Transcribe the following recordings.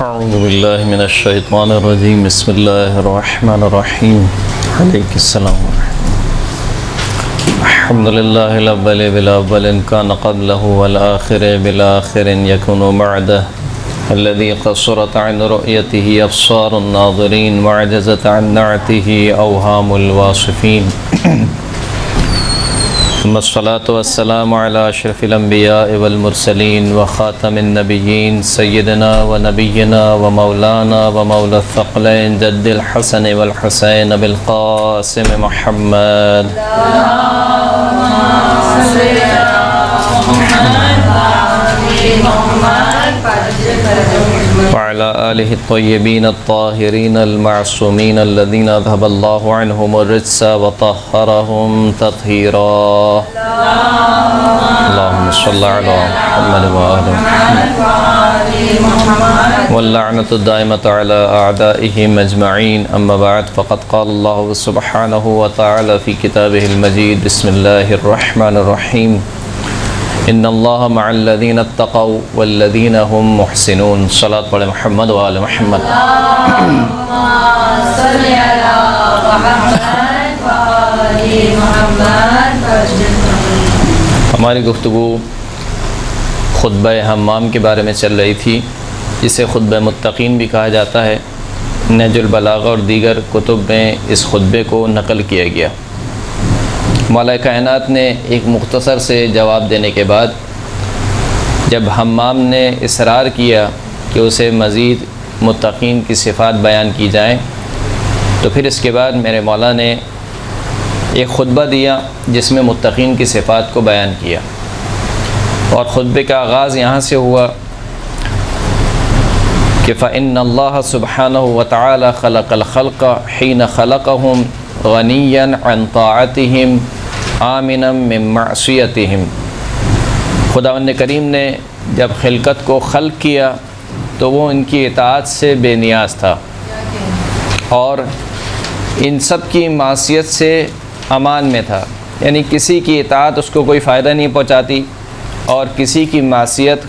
اعوذ باللہ من الشیطان الرجیم بسم اللہ الرحمن الرحیم علیہ السلام الحمد للہ الاول بالاول کان قبلہ والآخر بالآخر یکن بعدہ الذي قصرت عن رؤيته أبصار الناظرين وعجزت عن نعته أوهام الواصفين ثم الصلاة والسلام على أشرف الأنبياء والمرسلين وخاتم النبيين سيدنا ونبينا ومولانا ومولى الثقلين جد الحسن والحسين بالقاسم محمد وعلى آله الطيبين الطاهرين المعصومين الذين أذهب الله عنهم الرجس وطهرهم تطهيرا اللهم صل على محمد وآل محمد واللعنة الدائمة على أعدائهم أجمعين أما بعد فقد قال الله سبحانه وتعالى في كتابه المجيد بسم الله الرحمن الرحيم ان اللہ مع الذین اتقوا والذین هم محسنون صلاۃ پڑھ محمد و آل محمد ہماری گفتگو خطبہ حمام کے بارے میں چل رہی تھی، جسے خطبہ متقین بھی کہا جاتا ہے۔ نہج البلاغہ اور دیگر کتب میں اس خطبے کو نقل کیا گیا۔ مولا کائنات نے ایک مختصر سے جواب دینے کے بعد جب حمام نے اصرار کیا کہ اسے مزید متقین کی صفات بیان کی جائیں، تو پھر اس کے بعد میرے مولا نے ایک خطبہ دیا جس میں متقین کی صفات کو بیان کیا، اور خطبے کا آغاز یہاں سے ہوا کہ فَإِنَّ اللَّهَ سُبْحَانَهُ وَتَعَالَى خَلَقَ الْخَلْقَ حِينَ خَلَقَهُمْ غَنِيًّا عَنْ طَاعَتِهِمْ آمِنًا مِّن مَّعْصِيَتِهِمْ۔ خداوند کریم نے جب خلقت کو خلق کیا تو وہ ان کی اطاعت سے بے نیاز تھا اور ان سب کی معصیت سے امان میں تھا، یعنی کسی کی اطاعت اس کو کوئی فائدہ نہیں پہنچاتی اور کسی کی معصیت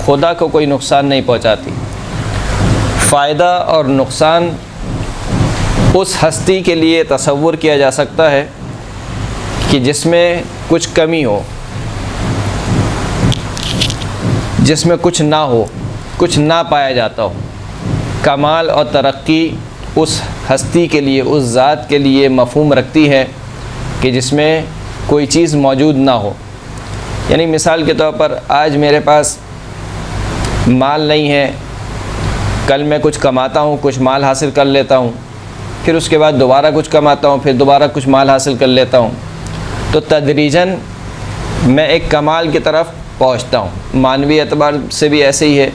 خدا کو کوئی نقصان نہیں پہنچاتی۔ فائدہ اور نقصان اس ہستی کے لیے تصور کیا جا سکتا ہے کہ جس میں کچھ کمی ہو، جس میں کچھ نہ ہو، کچھ نہ پایا جاتا ہو۔ کمال اور ترقی اس ہستی کے لیے، اس ذات کے لیے مفہوم رکھتی ہے کہ جس میں کوئی چیز موجود نہ ہو۔ یعنی مثال کے طور پر آج میرے پاس مال نہیں ہے، کل میں کچھ کماتا ہوں، کچھ مال حاصل کر لیتا ہوں، پھر اس کے بعد دوبارہ کچھ کماتا ہوں، پھر دوبارہ کچھ مال حاصل کر لیتا ہوں، تو تدریجاً میں ایک کمال کی طرف پہنچتا ہوں۔ معنوی اعتبار سے بھی ایسے ہی ہے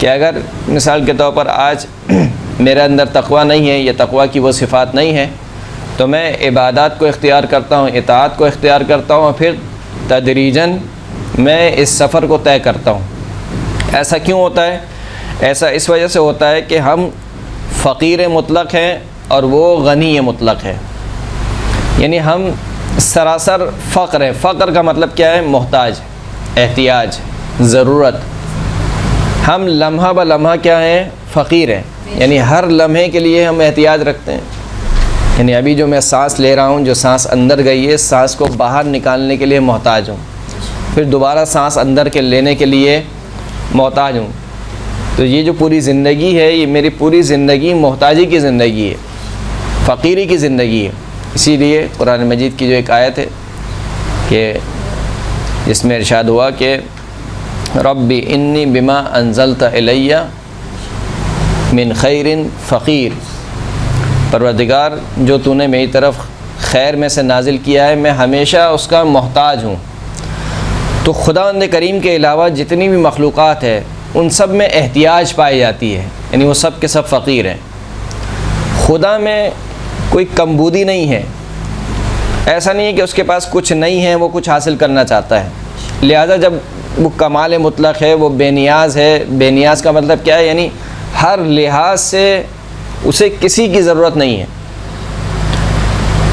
کہ اگر مثال کے طور پر آج میرے اندر تقویٰ نہیں ہے یا تقویٰ کی وہ صفات نہیں ہے تو میں عبادات کو اختیار کرتا ہوں، اطاعت کو اختیار کرتا ہوں، اور پھر تدریجاً میں اس سفر کو طے کرتا ہوں۔ ایسا کیوں ہوتا ہے؟ ایسا اس وجہ سے ہوتا ہے کہ ہم فقیر مطلق ہیں اور وہ غنی مطلق ہے، یعنی ہم سراسر فقر ہے۔ فقر کا مطلب کیا ہے؟ محتاج، احتیاج، ضرورت۔ ہم لمحہ بہ لمحہ کیا ہیں؟ فقیر ہیں، یعنی ہر لمحے کے لیے ہم احتیاج رکھتے ہیں۔ یعنی ابھی جو میں سانس لے رہا ہوں، جو سانس اندر گئی ہے، سانس کو باہر نکالنے کے لیے محتاج ہوں، پھر دوبارہ سانس اندر کے لینے کے لیے محتاج ہوں۔ تو یہ جو پوری زندگی ہے، یہ میری پوری زندگی محتاجی کی زندگی ہے، فقیری کی زندگی ہے۔ اسی لیے قرآن مجید کی جو ایک آیت ہے کہ جس میں ارشاد ہوا کہ ربی انی بما انزلت الی من خیر فقیر، پروردگار جو تو نے میری طرف خیر میں سے نازل کیا ہے میں ہمیشہ اس کا محتاج ہوں۔ تو خداوند کریم کے علاوہ جتنی بھی مخلوقات ہے ان سب میں احتیاج پائی جاتی ہے، یعنی وہ سب کے سب فقیر ہیں۔ خدا میں کوئی کمبودی نہیں ہے، ایسا نہیں ہے کہ اس کے پاس کچھ نہیں ہے، وہ کچھ حاصل کرنا چاہتا ہے۔ لہذا جب وہ کمال مطلق ہے، وہ بے نیاز ہے۔ بے نیاز کا مطلب کیا ہے؟ یعنی ہر لحاظ سے اسے کسی کی ضرورت نہیں ہے۔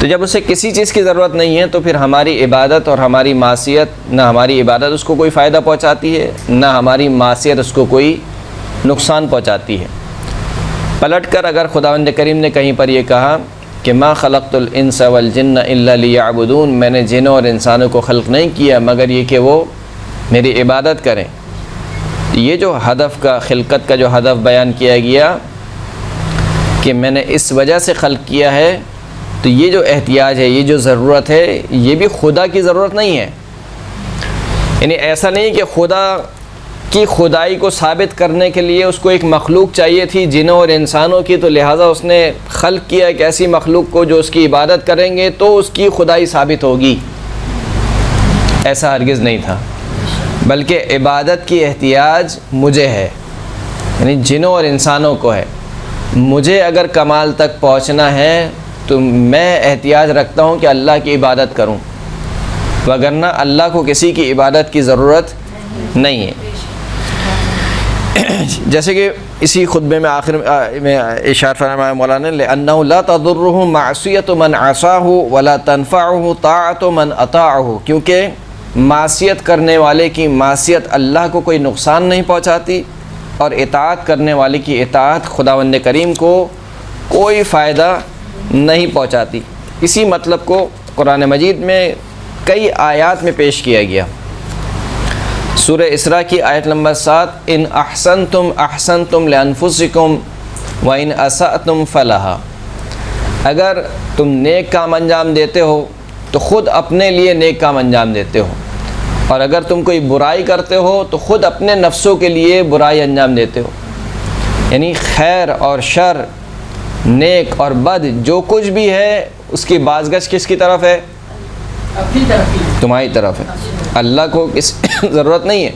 تو جب اسے کسی چیز کی ضرورت نہیں ہے تو پھر ہماری عبادت اور ہماری معصیت، نہ ہماری عبادت اس کو کوئی فائدہ پہنچاتی ہے، نہ ہماری معصیت اس کو کوئی نقصان پہنچاتی ہے۔ پلٹ کر اگر خداوند کریم نے کہیں پر یہ کہا کہ ما خلقت الانس والجن الا لیعبدون، میں نے جنوں اور انسانوں کو خلق نہیں کیا مگر یہ کہ وہ میری عبادت کریں، یہ جو ہدف کا خلقت کا جو ہدف بیان کیا گیا کہ میں نے اس وجہ سے خلق کیا ہے، تو یہ جو احتیاج ہے، یہ جو ضرورت ہے، یہ بھی خدا کی ضرورت نہیں ہے۔ یعنی ایسا نہیں کہ خدا کی خدائی کو ثابت کرنے کے لیے اس کو ایک مخلوق چاہیے تھی جنوں اور انسانوں کی، تو لہٰذا اس نے خلق کیا ایک ایسی مخلوق کو جو اس کی عبادت کریں گے تو اس کی خدائی ثابت ہوگی، ایسا ہرگز نہیں تھا، بلکہ عبادت کی احتیاج مجھے ہے، یعنی جنوں اور انسانوں کو ہے۔ مجھے اگر کمال تک پہنچنا ہے تو میں احتیاج رکھتا ہوں کہ اللہ کی عبادت کروں، وگرنہ اللہ کو کسی کی عبادت کی ضرورت نہیں ہے۔ جیسے کہ اسی خطبے میں آخر میں ارشاد فرمایا مولانا لأنه لا تضره معصیة من عصاه ولا تنفعه طاعة من اطاعه، کیونکہ معصیت کرنے والے کی معصیت اللہ کو کوئی نقصان نہیں پہنچاتی اور اطاعت کرنے والے کی اطاعت خداوند کریم کو کوئی فائدہ نہیں پہنچاتی۔ اسی مطلب کو قرآن مجید میں کئی آیات میں پیش کیا گیا۔ سورہ اسراء کی آیت نمبر 7 ان احسنتم احسنتم لانفسکم وان اسأتم فلہا، اگر تم نیک کام انجام دیتے ہو تو خود اپنے لیے نیک کام انجام دیتے ہو، اور اگر تم کوئی برائی کرتے ہو تو خود اپنے نفسوں کے لیے برائی انجام دیتے ہو۔ یعنی خیر اور شر، نیک اور بد جو کچھ بھی ہے اس کی بازگشت کس کی طرف ہے؟ تمہاری طرف ہے۔ اللہ کو کسی ضرورت نہیں ہے،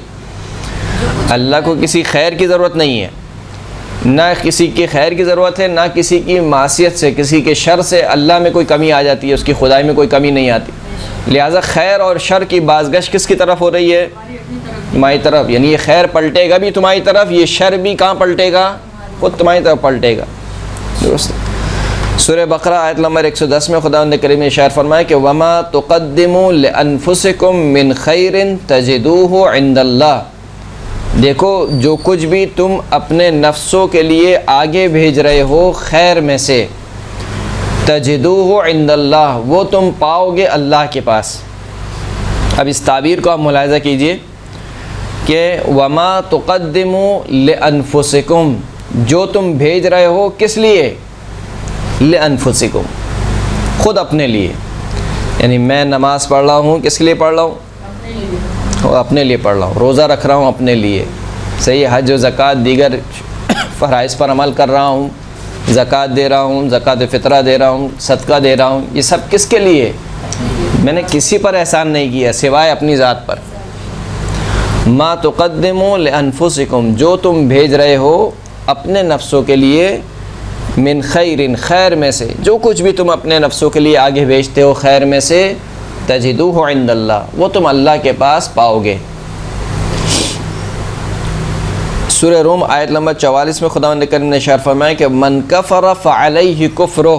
اللہ کو کسی خیر کی ضرورت نہیں ہے، نہ کسی کی خیر کی ضرورت ہے، نہ کسی کی معصیت سے، کسی کے شر سے اللہ میں کوئی کمی آ جاتی ہے، اس کی خدائی میں کوئی کمی نہیں آتی۔ لہٰذا خیر اور شر کی بازگشت کس کی طرف ہو رہی ہے؟ تمہاری طرف۔ یعنی یہ خیر پلٹے گا بھی تمہاری طرف، یہ شر بھی کہاں پلٹے گا؟ خود تمہاری طرف پلٹے گا۔ درست۔ سورہ بقرہ آیت نمبر 110 میں خداوند کریم نے ارشاد فرمایا کہ وما تقدموا لانفسکم من خیر تجدوہ عند اللہ، دیکھو جو کچھ بھی تم اپنے نفسوں کے لیے آگے بھیج رہے ہو خیر میں سے، تجدوہ عند اللہ، وہ تم پاؤ گے اللہ کے پاس۔ اب اس تعبیر کو آپ ملاحظہ کیجئے کہ وما تقدموا لانفسکم، جو تم بھیج رہے ہو کس لیے؟ لانفسکم، خود اپنے لیے۔ یعنی میں نماز پڑھ رہا ہوں کس کے لیے پڑھ رہا ہوں؟ اپنے لیے پڑھ رہا ہوں۔ روزہ رکھ رہا ہوں اپنے لیے، صحیح، حج و زکوٰۃ دیگر فرائض پر عمل کر رہا ہوں، زکوٰۃ دے رہا ہوں، زکوٰۃ فطرہ دے رہا ہوں، صدقہ دے رہا ہوں، یہ سب کس کے لیے؟ میں نے کسی پر احسان نہیں کیا سوائے اپنی ذات پر۔ ما تقدموا لانفسکم، جو تم بھیج رہے ہو اپنے نفسوں کے لیے، من خیر، خیر میں سے، جو کچھ بھی تم اپنے نفسوں کے لیے آگے بھیجتے ہو خیر میں سے، تجدوہ عند اللہ، وہ تم اللہ کے پاس پاؤ گے۔ سورہ روم آیت نمبر 44 میں خداوند کریم نے ارشاد فرمایا کہ من کفر فعلیہ کفرہ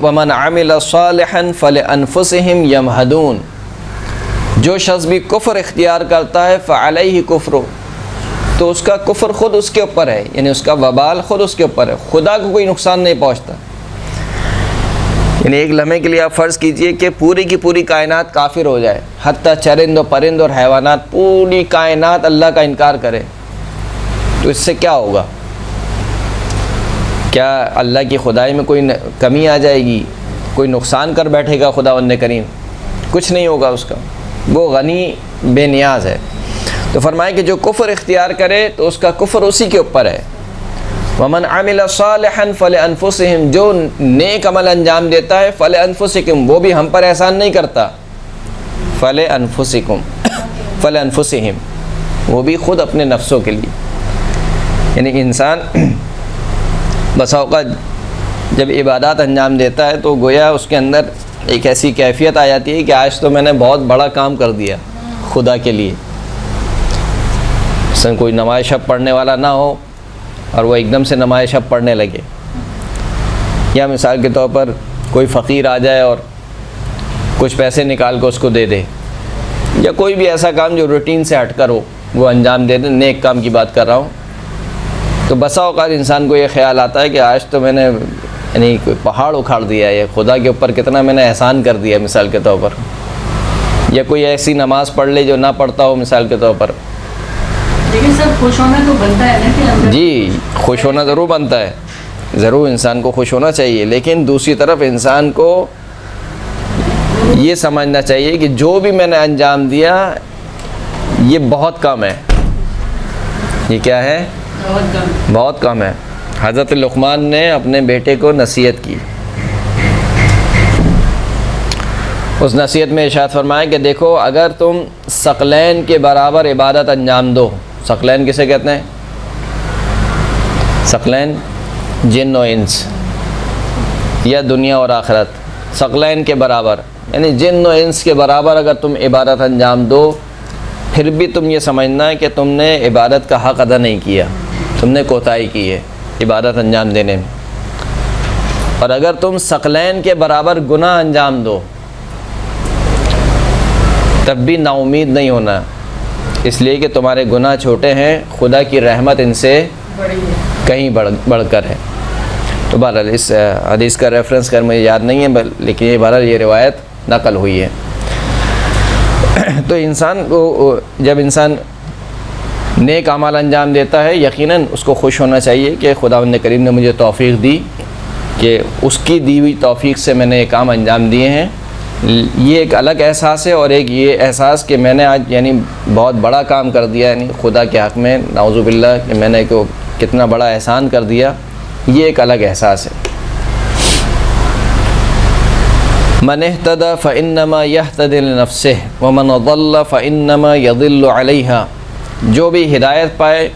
ومن عمل صالحا فلانفسہم یمہدون، جو شخص بھی کفر اختیار کرتا ہے فعلیہ کفرہ، تو اس کا کفر خود اس کے اوپر ہے، یعنی اس کا وبال خود اس کے اوپر ہے، خدا کو کوئی نقصان نہیں پہنچتا۔ یعنی ایک لمحے کے لیے آپ فرض کیجئے کہ پوری کی پوری کائنات کافر ہو جائے، حتیٰ چرند و پرند اور حیوانات، پوری کائنات اللہ کا انکار کرے، تو اس سے کیا ہوگا؟ کیا اللہ کی خدائی میں کوئی کمی آ جائے گی؟ کوئی نقصان کر بیٹھے گا خداوند کریم؟ کچھ نہیں ہوگا اس کا، وہ غنی بے نیاز ہے۔ تو فرمائے کہ جو کفر اختیار کرے تو اس کا کفر اسی کے اوپر ہے۔ ومن عمل صالحا فلانفسہم، جو نیک عمل انجام دیتا ہے فلانفسکم، وہ بھی ہم پر احسان نہیں کرتا، فلانفسکم فلانفسہم، وہ بھی خود اپنے نفسوں کے لیے۔ یعنی انسان بسا اوقات جب عبادات انجام دیتا ہے تو گویا اس کے اندر ایک ایسی کیفیت آ جاتی ہے کہ آج تو میں نے بہت بڑا کام کر دیا خدا کے لیے۔ مثلا کوئی نماز شب پڑھنے والا نہ ہو اور وہ ایک دم سے نماز شب پڑھنے لگے، یا مثال کے طور پر کوئی فقیر آ جائے اور کچھ پیسے نکال کے اس کو دے دے، یا کوئی بھی ایسا کام جو روٹین سے ہٹ کر ہو وہ انجام دے دے، نیک کام کی بات کر رہا ہوں، تو بسا اوقات انسان کو یہ خیال آتا ہے کہ آج تو میں نے یعنی کوئی پہاڑ اکھاڑ دیا ہے، خدا کے اوپر کتنا میں نے احسان کر دیا مثال کے طور پر، یا کوئی ایسی نماز پڑھ لے جو نہ پڑھتا ہو مثال کے طور پر۔ لیکن سب خوش ہونا تو بنتا ہے نا کہ اندر جی خوش ہونا ضرور بنتا ہے، ضرور انسان کو خوش ہونا چاہیے، لیکن دوسری طرف انسان کو یہ سمجھنا چاہیے کہ جو بھی میں نے انجام دیا یہ بہت کم ہے۔ یہ کیا ہے؟ بہت کم۔ بہت کم ہے۔ حضرت لقمان نے اپنے بیٹے کو نصیحت کی، اس نصیحت میں ارشاد فرمایا کہ دیکھو اگر تم ثقلین کے برابر عبادت انجام دو، ثقلین کسے کہتے ہیں؟ ثقلین جن و انس یا دنیا اور آخرت، ثقلین کے برابر یعنی جن و انس کے برابر اگر تم عبادت انجام دو، پھر بھی تم یہ سمجھنا ہے کہ تم نے عبادت کا حق ادا نہیں کیا، تم نے کوتاہی کی ہے عبادت انجام دینے میں۔ اور اگر تم ثقلین کے برابر گناہ انجام دو تب بھی نا امید نہیں ہونا، اس لیے کہ تمہارے گناہ چھوٹے ہیں، خدا کی رحمت ان سے بڑی ہے۔ کہیں بڑھ کر ہے۔ تو بہرحال اس حدیث کا ریفرنس کر مجھے یاد نہیں ہے، لیکن یہ بہرحال یہ روایت نقل ہوئی ہے۔ تو انسان کو جب انسان نیک اعمال انجام دیتا ہے یقیناً اس کو خوش ہونا چاہیے کہ خداوند کریم نے مجھے توفیق دی کہ اس کی دی ہوئی توفیق سے میں نے یہ کام انجام دیے ہیں۔ یہ ایک الگ احساس ہے، اور ایک یہ احساس کہ میں نے آج یعنی بہت بڑا کام کر دیا، یعنی خدا کے حق میں نعوذ باللہ کہ میں نے کتنا بڑا احسان کر دیا، یہ ایک الگ احساس ہے۔ من اهتدى فإنما يهتدي لنفسه ومن ضل فإنما يضل عليها، جو بھی ہدایت پائے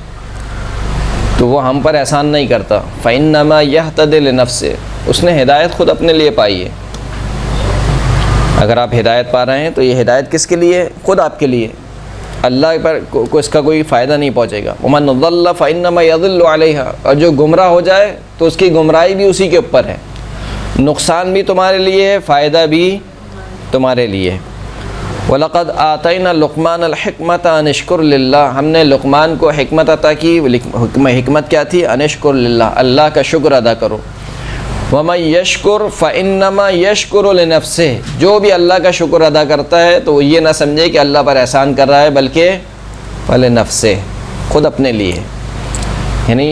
تو وہ ہم پر احسان نہیں کرتا، فإنما يهتدي لنفسه، اس نے ہدایت خود اپنے لیے پائی ہے۔ اگر آپ ہدایت پا رہے ہیں تو یہ ہدایت کس کے لیے؟ خود آپ کے لیے، اللہ پر کو اس کا کوئی فائدہ نہیں پہنچے گا۔ ومن ضل فإنما يضل عليها، اور جو گمراہ ہو جائے تو اس کی گمراہی بھی اسی کے اوپر ہے، نقصان بھی تمہارے لیے ہے، فائدہ بھی تمہارے لیے ہے۔ وَلَقَدْ آتَيْنَا لُقْمَانَ الْحِكْمَةَ أَنِ اشْكُرْ لِلَّهِ، ہم نے لقمان کو حکمت عطا کی، حکمت کیا تھی؟ أَنِ اشْكُرْ لِلَّهِ، اللہ کا شکر ادا کرو۔ وَمَن يَشْكُرْ فَإِنَّمَا يَشْكُرُ لِنَفْسِهِ، جو بھی اللہ کا شکر ادا کرتا ہے تو وہ یہ نہ سمجھے کہ اللہ پر احسان کر رہا ہے، بلکہ فَلِنَفْسِهِ، خود اپنے لیے، یعنی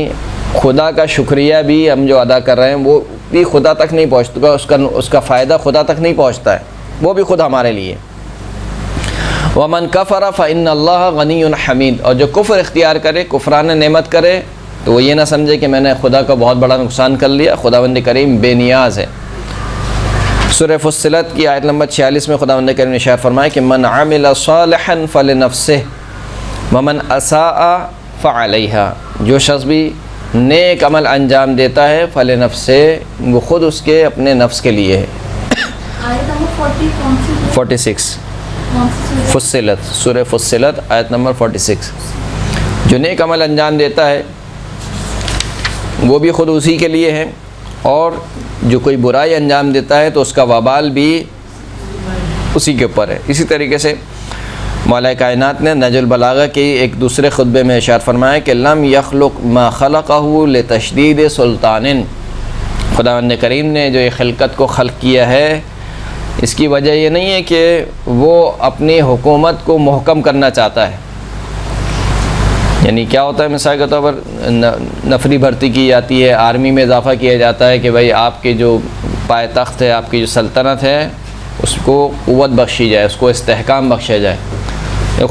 خدا کا شکریہ بھی ہم جو ادا کر رہے ہیں وہ بھی خدا تک نہیں پہنچتا، اس کا فائدہ خدا تک نہیں پہنچتا ہے، وہ بھی خود ہمارے لیے۔ وَمَن كَفَرَ فَإِنَّ اللَّهَ غَنِيٌّ حَمِيدٌ، اور جو کفر اختیار کرے، کفران نعمت کرے، تو وہ یہ نہ سمجھے کہ میں نے خدا کا بہت بڑا نقصان کر لیا، خداوند کریم بے نیاز ہے۔ سورہ فصلت کی آیت نمبر 46 میں خداوند کریم نے ارشاد فرمایا کہ من عمل صالحا فلنفسه ومن اساء فعليها، جو شخص بھی نیک عمل انجام دیتا ہے فلنفسه، وہ خود اس کے اپنے نفس کے لیے ہے۔ آیت نمبر 40 کون سی ہے؟ 46 کون سی سورہ؟ فصلت، سورہ فصلت آیت نمبر 46۔ جو نیک عمل انجام دیتا ہے وہ بھی خود اسی کے لیے ہے، اور جو کوئی برائی انجام دیتا ہے تو اس کا وبال بھی اسی کے اوپر ہے۔ اسی طریقے سے مولا کائنات نے نہج البلاغہ کی ایک دوسرے خطبے میں ارشاد فرمایا کہ لم یخلق ما خلقہ لتشدید سلطان، خداوند کریم نے جو یہ خلقت کو خلق کیا ہے اس کی وجہ یہ نہیں ہے کہ وہ اپنی حکومت کو محکم کرنا چاہتا ہے، یعنی کیا ہوتا ہے مثال کے طور پر نفری بھرتی کی جاتی ہے، آرمی میں اضافہ کیا جاتا ہے کہ بھائی آپ کے جو پائے تخت ہے، آپ کی جو سلطنت ہے اس کو قوت بخشی جائے، اس کو استحکام بخشا جائے۔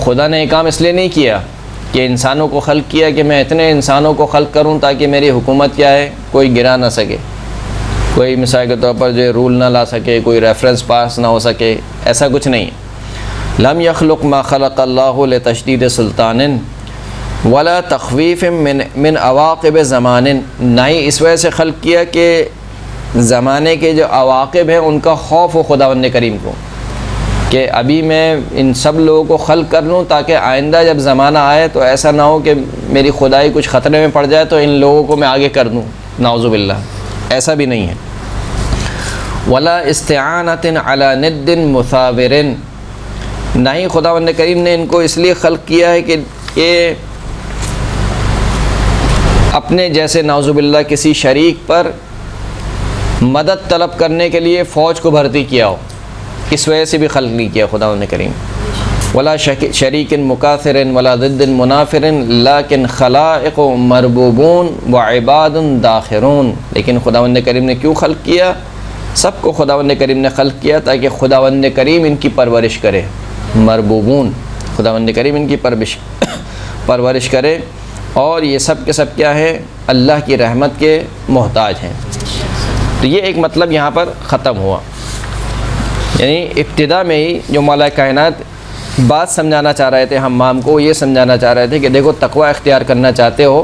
خدا نے یہ کام اس لیے نہیں کیا کہ انسانوں کو خلق کیا کہ میں اتنے انسانوں کو خلق کروں تاکہ میری حکومت کیا ہے کوئی گرا نہ سکے، کوئی مثال کے طور پر جو رول نہ لا سکے، کوئی ریفرنس پاس نہ ہو سکے، ایسا کچھ نہیں۔ لم یخلق ما خلق اللہ لتشدید سلطان ولا تخویف من عواقب زمان، نہ ہی اس وجہ سے خلق کیا کہ زمانے کے جو عواقب ہیں ان کا خوف ہو خداوند کریم کو، کہ ابھی میں ان سب لوگوں کو خلق کر لوں تاکہ آئندہ جب زمانہ آئے تو ایسا نہ ہو کہ میری خدائی کچھ خطرے میں پڑ جائے تو ان لوگوں کو میں آگے کر دوں، نعوذ باللہ، ایسا بھی نہیں ہے۔ ولا استعانۃ علی ند مثابر، نہ ہی خداوند کریم نے ان کو اس لیے خلق کیا ہے کہ اپنے جیسے نعوذ باللہ کسی شریک پر مدد طلب کرنے کے لیے فوج کو بھرتی کیا ہو، اس وجہ سے بھی خلق نہیں کیا خداوند کریم۔ ولا شریک مکاثر ولا ضد منافر لیکن خلائق مربوبون وعباد داخرون، لیکن خداوند کریم نے کیوں خلق کیا؟ سب کو خداوند کریم نے خلق کیا تاکہ خداوند کریم ان کی پرورش کرے۔ مربوبون، خداوند کریم ان کی پرورش کرے، اور یہ سب کے سب کیا ہے؟ اللہ کی رحمت کے محتاج ہیں۔ تو یہ ایک مطلب یہاں پر ختم ہوا، یعنی ابتدا میں ہی جو مولا کائنات بات سمجھانا چاہ رہے تھے حمام کو، یہ سمجھانا چاہ رہے تھے کہ دیکھو تقوی اختیار کرنا چاہتے ہو،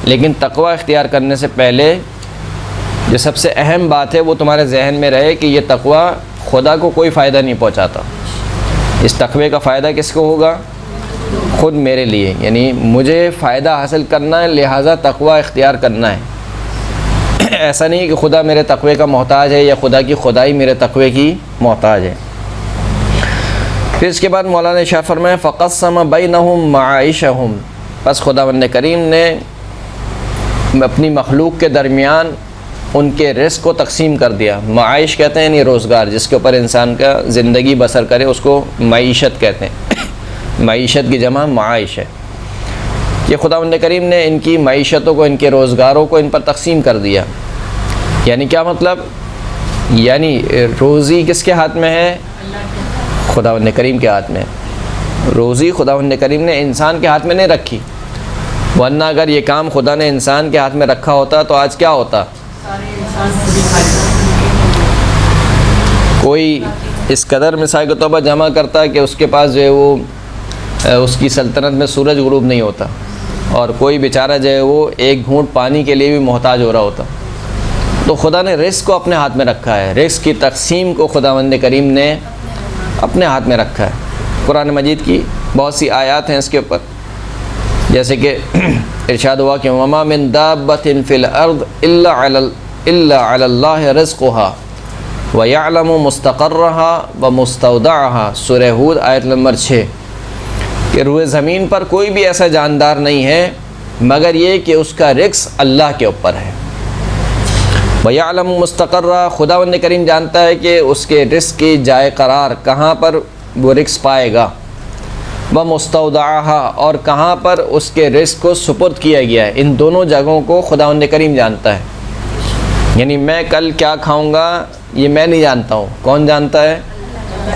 لیکن تقوی اختیار کرنے سے پہلے جو سب سے اہم بات ہے وہ تمہارے ذہن میں رہے کہ یہ تقوی خدا کو کوئی فائدہ نہیں پہنچاتا۔ اس تقوی کا فائدہ کس کو ہوگا؟ خود میرے لیے، یعنی مجھے فائدہ حاصل کرنا ہے، لہٰذا تقوی اختیار کرنا ہے۔ ایسا نہیں کہ خدا میرے تقوی کا محتاج ہے یا خدا کی خدائی میرے تقوی کی محتاج ہے۔ پھر اس کے بعد مولانا شاہ فرمائے فقسم بینہم معائشہم، پس خداوند کریم نے اپنی مخلوق کے درمیان ان کے رزق کو تقسیم کر دیا۔ معائش کہتے ہیں یعنی روزگار، جس کے اوپر انسان کا زندگی بسر کرے اس کو معیشت کہتے ہیں۔ معیشت کی جمع معائش ہے۔ یہ خداوند کریم نے ان کی معیشتوں کو، ان کے روزگاروں کو ان پر تقسیم کر دیا۔ یعنی کیا مطلب؟ یعنی روزی کس کے ہاتھ میں ہے؟ خداوند کریم کے ہاتھ میں۔ روزی خداوند کریم نے انسان کے ہاتھ میں نہیں رکھی، ورنہ اگر یہ کام خدا نے انسان کے ہاتھ میں رکھا ہوتا تو آج کیا ہوتا؟ کوئی اس قدر مثال کے طور پر جمع کرتا کہ اس کے پاس جو ہے وہ اس کی سلطنت میں سورج غروب نہیں ہوتا، اور کوئی بیچارہ جو ہے وہ ایک گھونٹ پانی کے لیے بھی محتاج ہو رہا ہوتا۔ تو خدا نے رزق کو اپنے ہاتھ میں رکھا ہے، رزق کی تقسیم کو خداوند کریم نے اپنے ہاتھ میں رکھا ہے۔ قرآن مجید کی بہت سی آیات ہیں اس کے اوپر، جیسے کہ ارشاد ہوا کہ وما من دابۃ فی الارض الا علی اللہ رزقها وَيَعْلَمُ مُسْتَقَرَّهَا وَمُسْتَوْدَعَهَا، سورہ ہود آیت نمبر 6، کہ روئے زمین پر کوئی بھی ایسا جاندار نہیں ہے مگر یہ کہ اس کا رزق اللہ کے اوپر ہے۔ وَيَعْلَمُ مُسْتَقَرَّهَا، خداوند کریم جانتا ہے کہ اس کے رزق کی جائے قرار کہاں پر وہ رزق پائے گا، وَمُسْتَوْدَعَهَا، اور کہاں پر اس کے رزق کو سپرد کیا گیا ہے۔ ان دونوں جگہوں کو خداوند کریم جانتا ہے۔ یعنی میں کل کیا کھاؤں گا یہ میں نہیں جانتا ہوں، کون جانتا ہے؟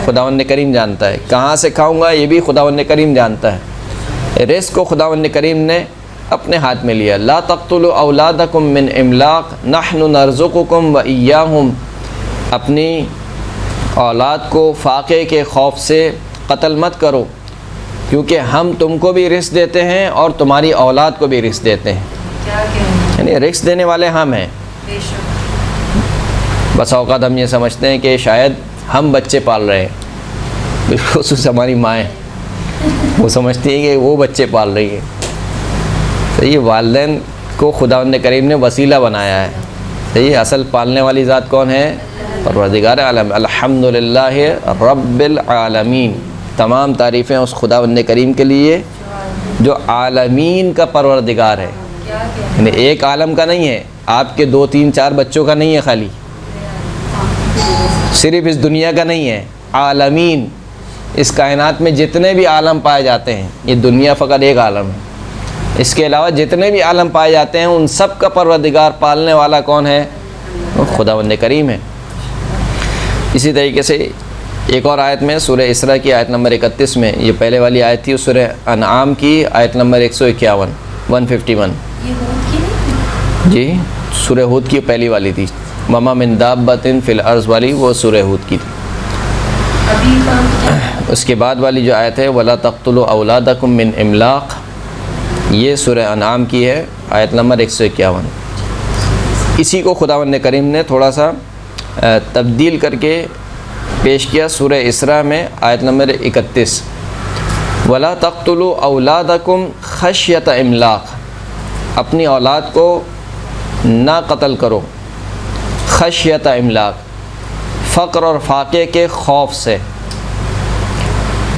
خداوند کریم جانتا ہے۔ کہاں سے کھاؤں گا یہ بھی خداوند کریم جانتا ہے۔ رزق کو خداوند کریم نے اپنے ہاتھ میں لیا۔ لا تقتلوا اولادکم من املاق نحن نرزقکم وإیاہم، اپنی اولاد کو فاقے کے خوف سے قتل مت کرو، کیونکہ ہم تم کو بھی رزق دیتے ہیں اور تمہاری اولاد کو بھی رزق دیتے ہیں۔ یعنی رزق دینے والے ہم ہیں۔ بس اوقات ہم یہ سمجھتے ہیں کہ شاید ہم بچے پال رہے ہیں، بالخصوص ہماری مائیں وہ سمجھتی ہیں کہ وہ بچے پال رہی ہیں۔ صحیح، والدین کو خداوند کریم نے وسیلہ بنایا ہے۔ صحیح، اصل پالنے والی ذات کون ہے؟ پروردگار عالم۔ الحمدللہ رب العالمین، تمام تعریفیں اس خداوند کریم کے لیے جو عالمین کا پروردگار ہے۔ یعنی ایک عالم کا نہیں ہے، آپ کے 2 3 4 بچوں کا نہیں ہے، خالی صرف اس دنیا کا نہیں ہے، عالمین، اس کائنات میں جتنے بھی عالم پائے جاتے ہیں، یہ دنیا فقط ایک عالم ہے، اس کے علاوہ جتنے بھی عالم پائے جاتے ہیں ان سب کا پروردگار پالنے والا کون ہے؟ خداوند کریم ہے۔ اسی طریقے سے ایک اور آیت میں سورہ اسراء کی آیت نمبر 31 میں، یہ پہلے والی آیت تھی، سورہ انعام کی آیت نمبر 151 151، جی سورہ ہود کی پہلی والی تھی، وما من دابۃ فی الارض والی وہ سورہ ہود کی تھی۔ اس کے بعد والی جو آیت ہے ولا تقتلوا اولادکم من املاق، یہ سورہ انعام کی ہے، آیت نمبر 151۔ اسی کو خداوند کریم نے تھوڑا سا تبدیل کر کے پیش کیا سورہ اسراء میں آیت نمبر 31، ولا تقتلوا اولادکم خشیۃ املاق، اپنی اولاد کو نہ قتل کرو، خشیۃ املاق، فقر اور فاقے کے خوف سے،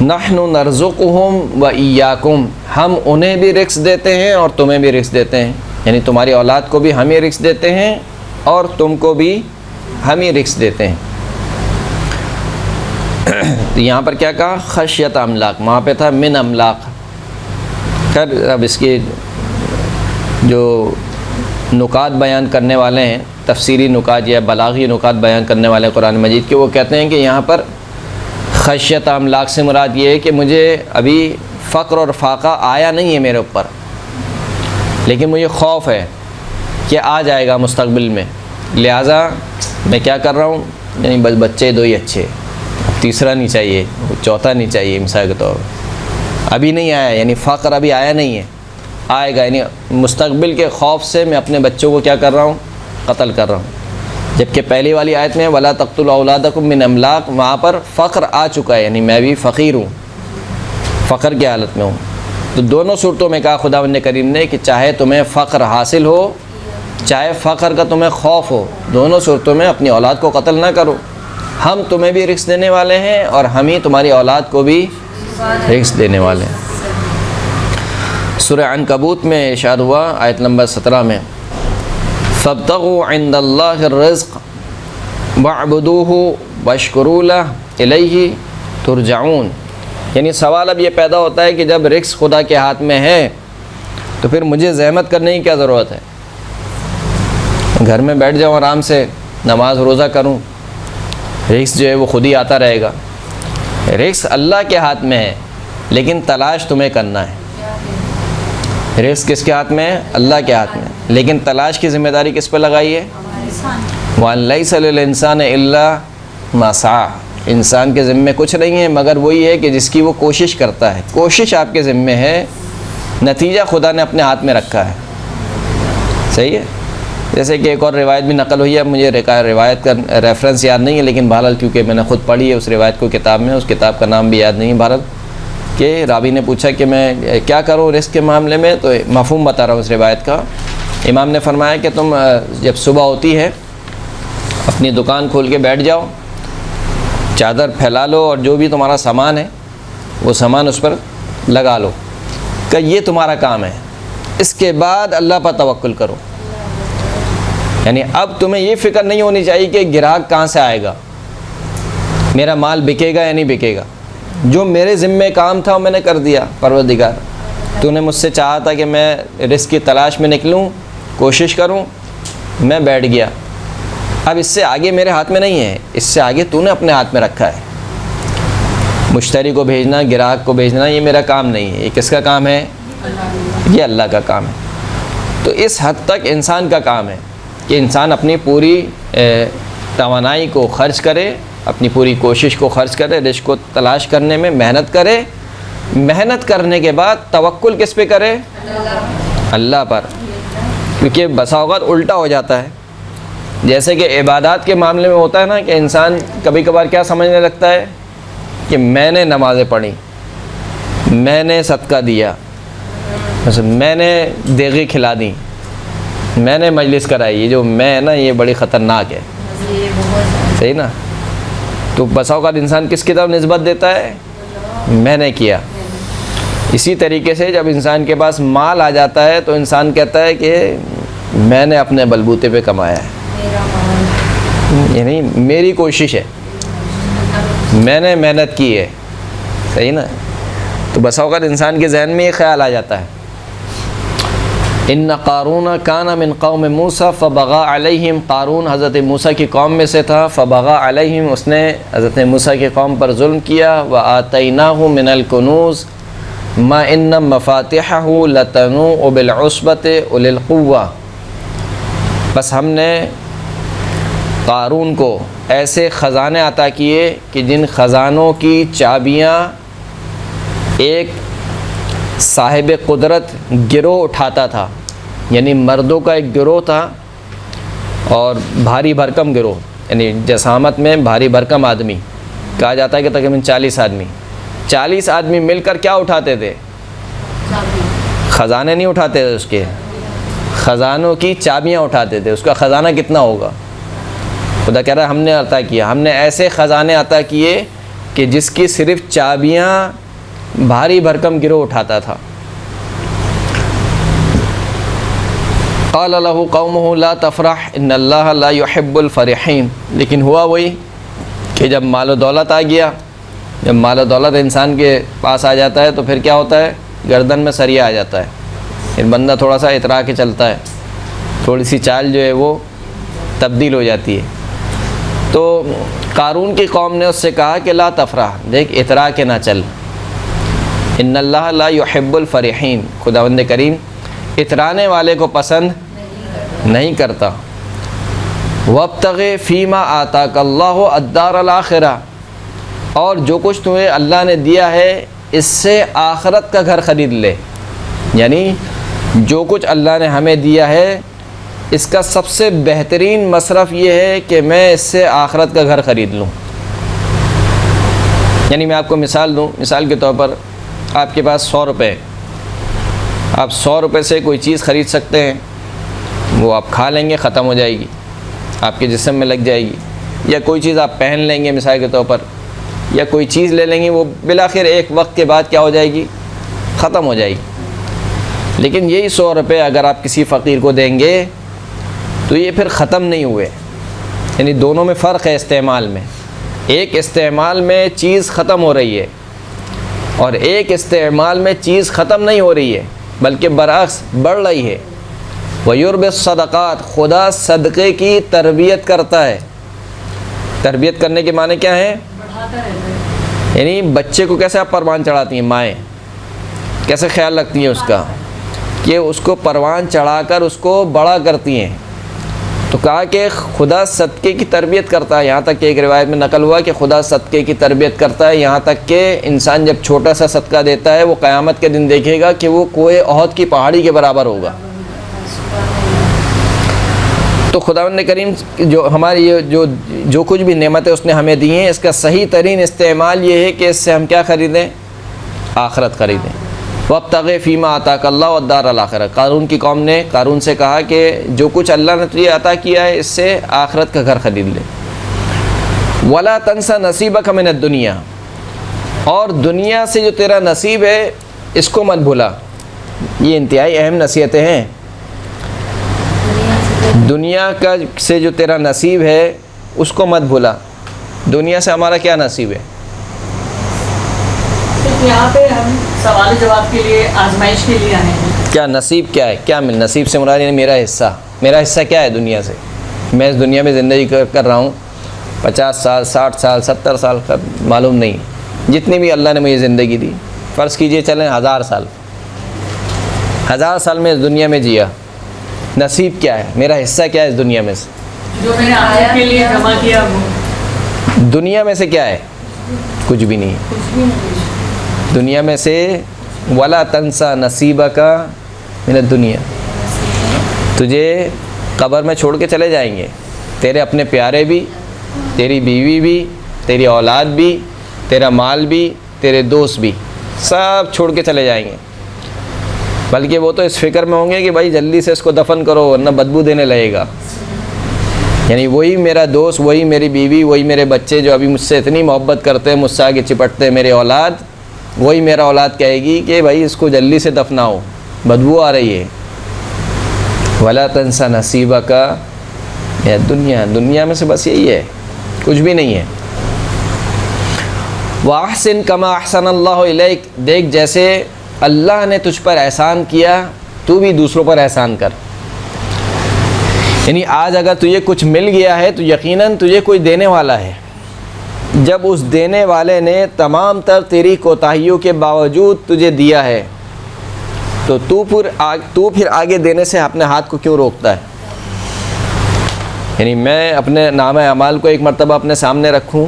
نحن نرزقہم و ایاکم، ہم انہیں بھی رزق دیتے ہیں اور تمہیں بھی رزق دیتے ہیں۔ یعنی تمہاری اولاد کو بھی ہم ہی رزق دیتے ہیں اور تم کو بھی ہم ہی رزق دیتے ہیں۔ تو یہاں پر کیا کہا؟ خشیت املاک، وہاں پہ تھا من املاک۔ خیر اب اس کی جو نکات بیان کرنے والے ہیں، تفسیری نکات یا بلاغی نکات بیان کرنے والے قرآن مجید کے، وہ کہتے ہیں کہ یہاں پر خشیت املاک سے مراد یہ ہے کہ مجھے ابھی فقر اور فاقہ آیا نہیں ہے میرے اوپر، لیکن مجھے خوف ہے کہ آ جائے گا مستقبل میں، لہٰذا میں کیا کر رہا ہوں، یعنی بس بچے دو ہی اچھے، تیسرا نہیں چاہیے، چوتھا نہیں چاہیے، مثال کے طور پر ابھی نہیں آیا، یعنی فقر ابھی آیا نہیں ہے، آئے گا، یعنی مستقبل کے خوف سے میں اپنے بچوں کو کیا کر رہا ہوں؟ قتل کر رہا ہوں۔ جبکہ پہلی والی آیت میں وَلَا تَقْتُلُوا أَوْلَادَكُم مِّنْ املاک، وہاں پر فقر آ چکا ہے، یعنی میں بھی فقیر ہوں، فقر کی حالت میں ہوں۔ تو دونوں صورتوں میں کہا خداوند کریم نے کہ چاہے تمہیں فقر حاصل ہو، چاہے فقر کا تمہیں خوف ہو، دونوں صورتوں میں اپنی اولاد کو قتل نہ کرو، ہم تمہیں بھی رزق دینے والے ہیں اور ہم ہی تمہاری اولاد کو بھی رزق دینے والے ہیں۔ سورہ عنکبوت میں ارشاد ہوا آیت نمبر 17 میں فَابْتَغُوا عِنْدَ اللَّهِ الرِّزْقَ وَاعْبُدُوهُ وَاشْكُرُوا لَهُ إِلَيْهِ تُرْجَعُونَ، یعنی سوال اب یہ پیدا ہوتا ہے کہ جب رزق خدا کے ہاتھ میں ہے تو پھر مجھے زحمت کرنے کی کیا ضرورت ہے؟ گھر میں بیٹھ جاؤں آرام سے، نماز روزہ کروں، رزق جو ہے وہ خود ہی آتا رہے گا۔ رزق اللہ کے ہاتھ میں ہے لیکن تلاش تمہیں کرنا ہے۔ رزق کس کے ہاتھ میں ہے؟ اللہ کے ہاتھ میں، لیکن تلاش کی ذمہ داری کس پہ لگائی ہے؟ وَأَن لَيْسَ لِلْإِنسَانِ إِلَّا مَا سَعَى، انسان کے ذمے کچھ نہیں ہے مگر وہی ہے کہ جس کی وہ کوشش کرتا ہے۔ کوشش آپ کے ذمے ہے، نتیجہ خدا نے اپنے ہاتھ میں رکھا ہے۔ صحیح ہے؟ جیسے کہ ایک اور روایت بھی نقل ہوئی ہے، مجھے روایت کا ریفرنس یاد نہیں ہے، لیکن بہرحال کیونکہ میں نے خود پڑھی ہے اس روایت کو کتاب میں، اس کتاب کا نام بھی یاد نہیں ہے بہرحال، کہ راوی نے پوچھا کہ میں کیا کروں رزق کے معاملے میں، تو مفہوم بتا رہا ہوں اس روایت کا۔ امام نے فرمایا کہ تم جب صبح ہوتی ہے اپنی دکان کھول کے بیٹھ جاؤ، چادر پھیلا لو اور جو بھی تمہارا سامان ہے وہ سامان اس پر لگا لو، کہ یہ تمہارا کام ہے، اس کے بعد اللہ پر توکل کرو۔ یعنی اب تمہیں یہ فکر نہیں ہونی چاہیے کہ گراہک کہاں سے آئے گا، میرا مال بکے گا یا نہیں بکے گا، جو میرے ذمے کام تھا وہ میں نے کر دیا۔ پروردگار تو نے مجھ سے چاہا تھا کہ میں رزق کی تلاش میں نکلوں، کوشش کروں، میں بیٹھ گیا، اب اس سے آگے میرے ہاتھ میں نہیں ہے، اس سے آگے تو نے اپنے ہاتھ میں رکھا ہے۔ مشتری کو بھیجنا، گراہک کو بھیجنا یہ میرا کام نہیں ہے، یہ کس کا کام ہے؟ یہ اللہ کا کام ہے۔ تو اس حد تک انسان کا کام ہے کہ انسان اپنی پوری توانائی کو خرچ کرے، اپنی پوری کوشش کو خرچ کرے، رزق کو تلاش کرنے میں محنت کرے، محنت کرنے کے بعد توکل کس پہ کرے؟ اللہ پر۔ کیونکہ بسا اوقات الٹا ہو جاتا ہے، جیسے کہ عبادات کے معاملے میں ہوتا ہے نا کہ انسان کبھی کبھار کیا سمجھنے لگتا ہے کہ میں نے نمازیں پڑھی، میں نے صدقہ دیا، میں نے دیگیں کھلا دی، میں نے مجلس کرائی، یہ جو میں ہے نا یہ بڑی خطرناک ہے، صحیح نا؟ تو بسا اوقات انسان کس کی طرف نسبت دیتا ہے؟ میں نے کیا۔ اسی طریقے سے جب انسان کے پاس مال آ جاتا ہے تو انسان کہتا ہے کہ میں نے اپنے بلبوتے پہ کمایا ہے، یعنی میری کوشش ہے، میں نے محنت کی ہے، صحیح نا؟ تو بسا اوقات انسان کے ذہن میں یہ خیال آ جاتا ہے۔ ان قارون کان من قوم موسیٰ فبغى علیہم، قارون حضرت موسیٰ کی قوم میں سے تھا، فبغى علیہم، اس نے حضرت موسیٰ کی قوم پر ظلم کیا، وآتیناہ من الکنوز ما ان مفاتحہ لتنوء بالعصبۃ اولي القوہ، بس ہم نے قارون کو ایسے خزانے عطا کیے کہ جن خزانوں کی چابیاں ایک صاحب قدرت گروہ اٹھاتا تھا، یعنی مردوں کا ایک گروہ تھا اور بھاری بھرکم گروہ، یعنی جسامت میں بھاری بھرکم آدمی، کہا جاتا ہے کہ تقریباً 40 آدمی مل کر کیا اٹھاتے تھے؟ خزانے نہیں اٹھاتے تھے، اس کے خزانوں کی چابیاں اٹھاتے تھے۔ اس کا خزانہ کتنا ہوگا؟ خدا کہہ رہا ہے ہم نے عطا کیا، ہم نے ایسے خزانے عطا کیے کہ جس کی صرف چابیاں بھاری بھرکم گروہ اٹھاتا تھا۔ قال له قومه لا تفرح ان اللہ لا يحب الفرحین. لیکن ہوا وہی کہ جب مال و دولت آ گیا، جب مال و دولت انسان کے پاس آ جاتا ہے تو پھر کیا ہوتا ہے، گردن میں سریا آ جاتا ہے، پھر بندہ تھوڑا سا اترا کے چلتا ہے، تھوڑی سی چال جو ہے وہ تبدیل ہو جاتی ہے. تو قارون کی قوم نے اس سے کہا کہ لا تفرح، دیکھ اترا کے نہ چل، ان اللہ لا يحب الفرحین، خداوند کریم اترانے والے کو پسند نہیں کرتا. وابتغ فیما آتاک اللہ الدار الآخرہ، اور جو کچھ تمہیں اللہ نے دیا ہے اس سے آخرت کا گھر خرید لے. یعنی جو کچھ اللہ نے ہمیں دیا ہے اس کا سب سے بہترین مصرف یہ ہے کہ میں اس سے آخرت کا گھر خرید لوں. یعنی میں آپ کو مثال دوں، مثال کے طور پر آپ کے پاس 100 روپے، آپ 100 روپے سے کوئی چیز خرید سکتے ہیں، وہ آپ کھا لیں گے ختم ہو جائے گی، آپ کے جسم میں لگ جائے گی. یا کوئی چیز آپ پہن لیں گے مثال کے طور پر، یا کوئی چیز لے لیں گے، وہ بالآخر ایک وقت کے بعد کیا ہو جائے گی، ختم ہو جائے گی. لیکن یہی 100 روپے اگر آپ کسی فقیر کو دیں گے تو یہ پھر ختم نہیں ہوئے. یعنی دونوں میں فرق ہے استعمال میں. ایک استعمال میں چیز ختم ہو رہی ہے اور ایک استعمال میں چیز ختم نہیں ہو رہی ہے بلکہ برعکس بڑھ رہی ہے. وَيُرْبِ الصَّدَقَاتِ، خدا صدقے کی تربیت کرتا ہے. تربیت کرنے کے معنی کیا ہیں؟ بڑھاتا رہتا ہے. یعنی بچے کو کیسے آپ پروان چڑھاتی ہیں، مائیں کیسے خیال رکھتی ہیں اس کا، کہ اس کو پروان چڑھا کر اس کو بڑا کرتی ہیں. تو کہا کہ خدا صدقے کی تربیت کرتا ہے. یہاں تک کہ ایک روایت میں نقل ہوا کہ خدا صدقے کی تربیت کرتا ہے، یہاں تک کہ انسان جب چھوٹا سا صدقہ دیتا ہے وہ قیامت کے دن دیکھے گا کہ وہ کوہ احد کی پہاڑی کے برابر ہوگا. تو خداوند کریم جو ہماری جو کچھ بھی نعمتیں اس نے ہمیں دی ہیں، اس کا صحیح ترین استعمال یہ ہے کہ اس سے ہم کیا خریدیں، آخرت خریدیں. وابتغ فیما آتاک اللہ والدار الآخرہ. قارون کی قوم نے قارون سے کہا کہ جو کچھ اللہ نے تجھے عطا کیا ہے اس سے آخرت کا گھر خرید لے. ولا تنس نصیبک من الدنیا، اور دنیا سے جو تیرا نصیب ہے اس کو مت بھولا. یہ انتہائی اہم نصیحتیں ہیں. دنیا کا سے جو تیرا نصیب ہے اس کو مت بھولا. دنیا سے ہمارا کیا نصیب ہے؟ یہاں پہ ہم سوال جواب کے لیے، آزمائش کے لیے آئے ہیں. کیا نصیب کیا ہے، کیا مل نصیب سے مراد یعنی میرا حصہ کیا ہے دنیا سے. میں اس دنیا میں زندگی کر رہا ہوں 50 سال 60 سال 70 سال کا معلوم نہیں، جتنی بھی اللہ نے مجھے زندگی دی، فرض کیجئے چلیں 1000 سال میں اس دنیا میں جیا. نصیب کیا ہے، میرا حصہ کیا ہے اس دنیا میں سے؟ جو میں نے آخرت کے لیے جمع کیا وہ دنیا میں سے کیا ہے؟ کچھ بھی نہیں. کچھ بھی نہیں. دنیا میں سے ولا تنسا نصیبک من الدنیا، تجھے قبر میں چھوڑ کے چلے جائیں گے. تیرے اپنے پیارے بھی، تیری بیوی بھی، تیری اولاد بھی، تیرا مال بھی، تیرے دوست بھی، سب چھوڑ کے چلے جائیں گے. بلکہ وہ تو اس فکر میں ہوں گے کہ بھائی جلدی سے اس کو دفن کرو ورنہ بدبو دینے لگے گا. یعنی وہی میرا دوست، وہی میری بیوی، وہی میرے بچے جو ابھی مجھ سے اتنی محبت کرتے ہیں، مجھ سے آگے چپٹتے ہیں، میرے اولاد، وہی میرا اولاد کہے گی کہ بھائی اس کو جلدی سے دفناؤ، بدبو آ رہی ہے. ولا تنسا نصیبک من الدنیا، دنیا میں سے بس یہی ہے، کچھ بھی نہیں ہے. وَأَحْسِن كَمَا أَحْسَنَ اللَّهُ إِلَيْكَ، دیکھ جیسے اللہ نے تجھ پر احسان کیا تو بھی دوسروں پر احسان کر. یعنی آج اگر تجھے کچھ مل گیا ہے تو یقیناً تجھے کوئی دینے والا ہے. جب اس دینے والے نے تمام تر تیری کوتاہیوں کے باوجود تجھے دیا ہے تو تو پھر آگے دینے سے اپنے ہاتھ کو کیوں روکتا ہے؟ یعنی میں اپنے نامہ اعمال کو ایک مرتبہ اپنے سامنے رکھوں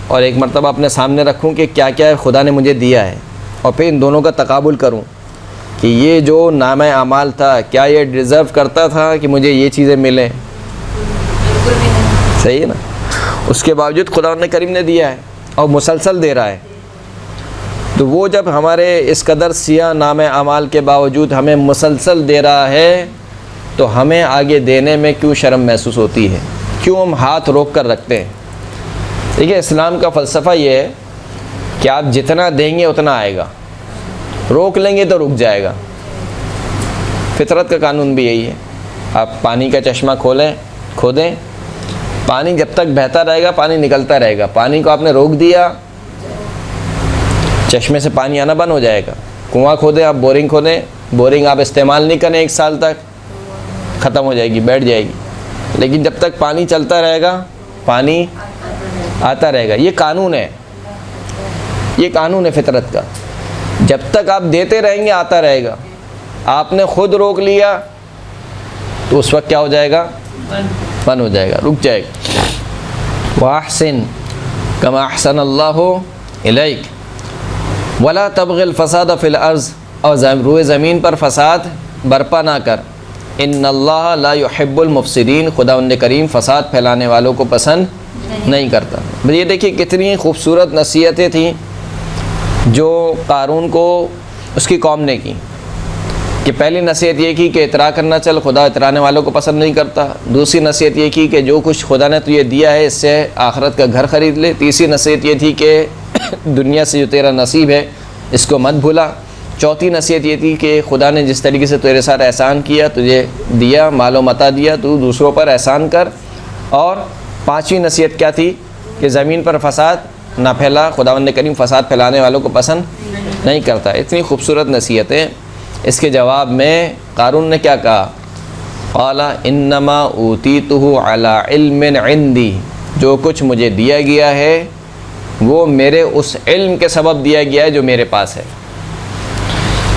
اور ایک مرتبہ اپنے سامنے رکھوں کہ کیا کیا خدا نے مجھے دیا ہے، اور پھر ان دونوں کا تقابل کروں کہ یہ جو نامہ اعمال تھا کیا یہ ڈیزرو کرتا تھا کہ مجھے یہ چیزیں ملیں؟ صحیح ہے نا. اس کے باوجود خدا نے کریم نے دیا ہے اور مسلسل دے رہا ہے. تو وہ جب ہمارے اس قدر سیاہ نامہ اعمال کے باوجود ہمیں مسلسل دے رہا ہے تو ہمیں آگے دینے میں کیوں شرم محسوس ہوتی ہے، کیوں ہم ہاتھ روک کر رکھتے ہیں؟ دیکھیے اسلام کا فلسفہ یہ ہے کہ آپ جتنا دیں گے اتنا آئے گا، روک لیں گے تو رک جائے گا. فطرت کا قانون بھی یہی ہے. آپ پانی کا چشمہ کھودیں، پانی جب تک بہتا رہے گا پانی نکلتا رہے گا. پانی کو آپ نے روک دیا چشمے سے پانی آنا بند ہو جائے گا. کنواں کھودیں آپ، بورنگ کھودیں، بورنگ آپ استعمال نہیں کریں 1 سال تک ختم ہو جائے گی، بیٹھ جائے گی. لیکن جب تک پانی چلتا رہے گا پانی آتا رہے گا. یہ قانون ہے، یہ قانون ہے فطرت کا. جب تک آپ دیتے رہیں گے آتا رہے گا. آپ نے خود روک لیا تو اس وقت کیا ہو جائے گا؟ بند ہو جائے گا، رک جائے گا. وَأَحْسِن كَمَا أَحْسَنَ اللَّهُ إِلَيْكَ وَلَا تَبْغِ الْفَسَادَ فِي الْأَرْضِ، اور روئے زمین پر فساد برپا نہ کر. ان اللہ لا يحب المفسدین، خداوند کریم فساد پھیلانے والوں کو پسند نہیں کرتا. یہ دیکھیے کتنی خوبصورت نصیحتیں تھیں جو قارون کو اس کی قوم نے کی. کہ پہلی نصیحت یہ کی کہ اطراع کرنا چل، خدا اترانے والوں کو پسند نہیں کرتا. دوسری نصیحت یہ کی کہ جو کچھ خدا نے تجھے دیا ہے اس سے آخرت کا گھر خرید لے. تیسری نصیحت یہ تھی کہ دنیا سے جو تیرا نصیب ہے اس کو مت بھولا. چوتھی نصیحت یہ تھی کہ خدا نے جس طریقے سے تیرے ساتھ احسان کیا، تجھے دیا، مال و متاع دیا، تو دوسروں پر احسان کر. اور پانچویں نصیحت کیا تھی کہ زمین پر فساد نہ پھیلا، خداوند کریم فساد پھیلانے والوں کو پسند نہیں کرتا. اتنی خوبصورت نصیحتیں. اس کے جواب میں قارون نے کیا کہا؟ قال انما اوتیتہ علی علم عندی، جو کچھ مجھے دیا گیا ہے وہ میرے اس علم کے سبب دیا گیا ہے جو میرے پاس ہے.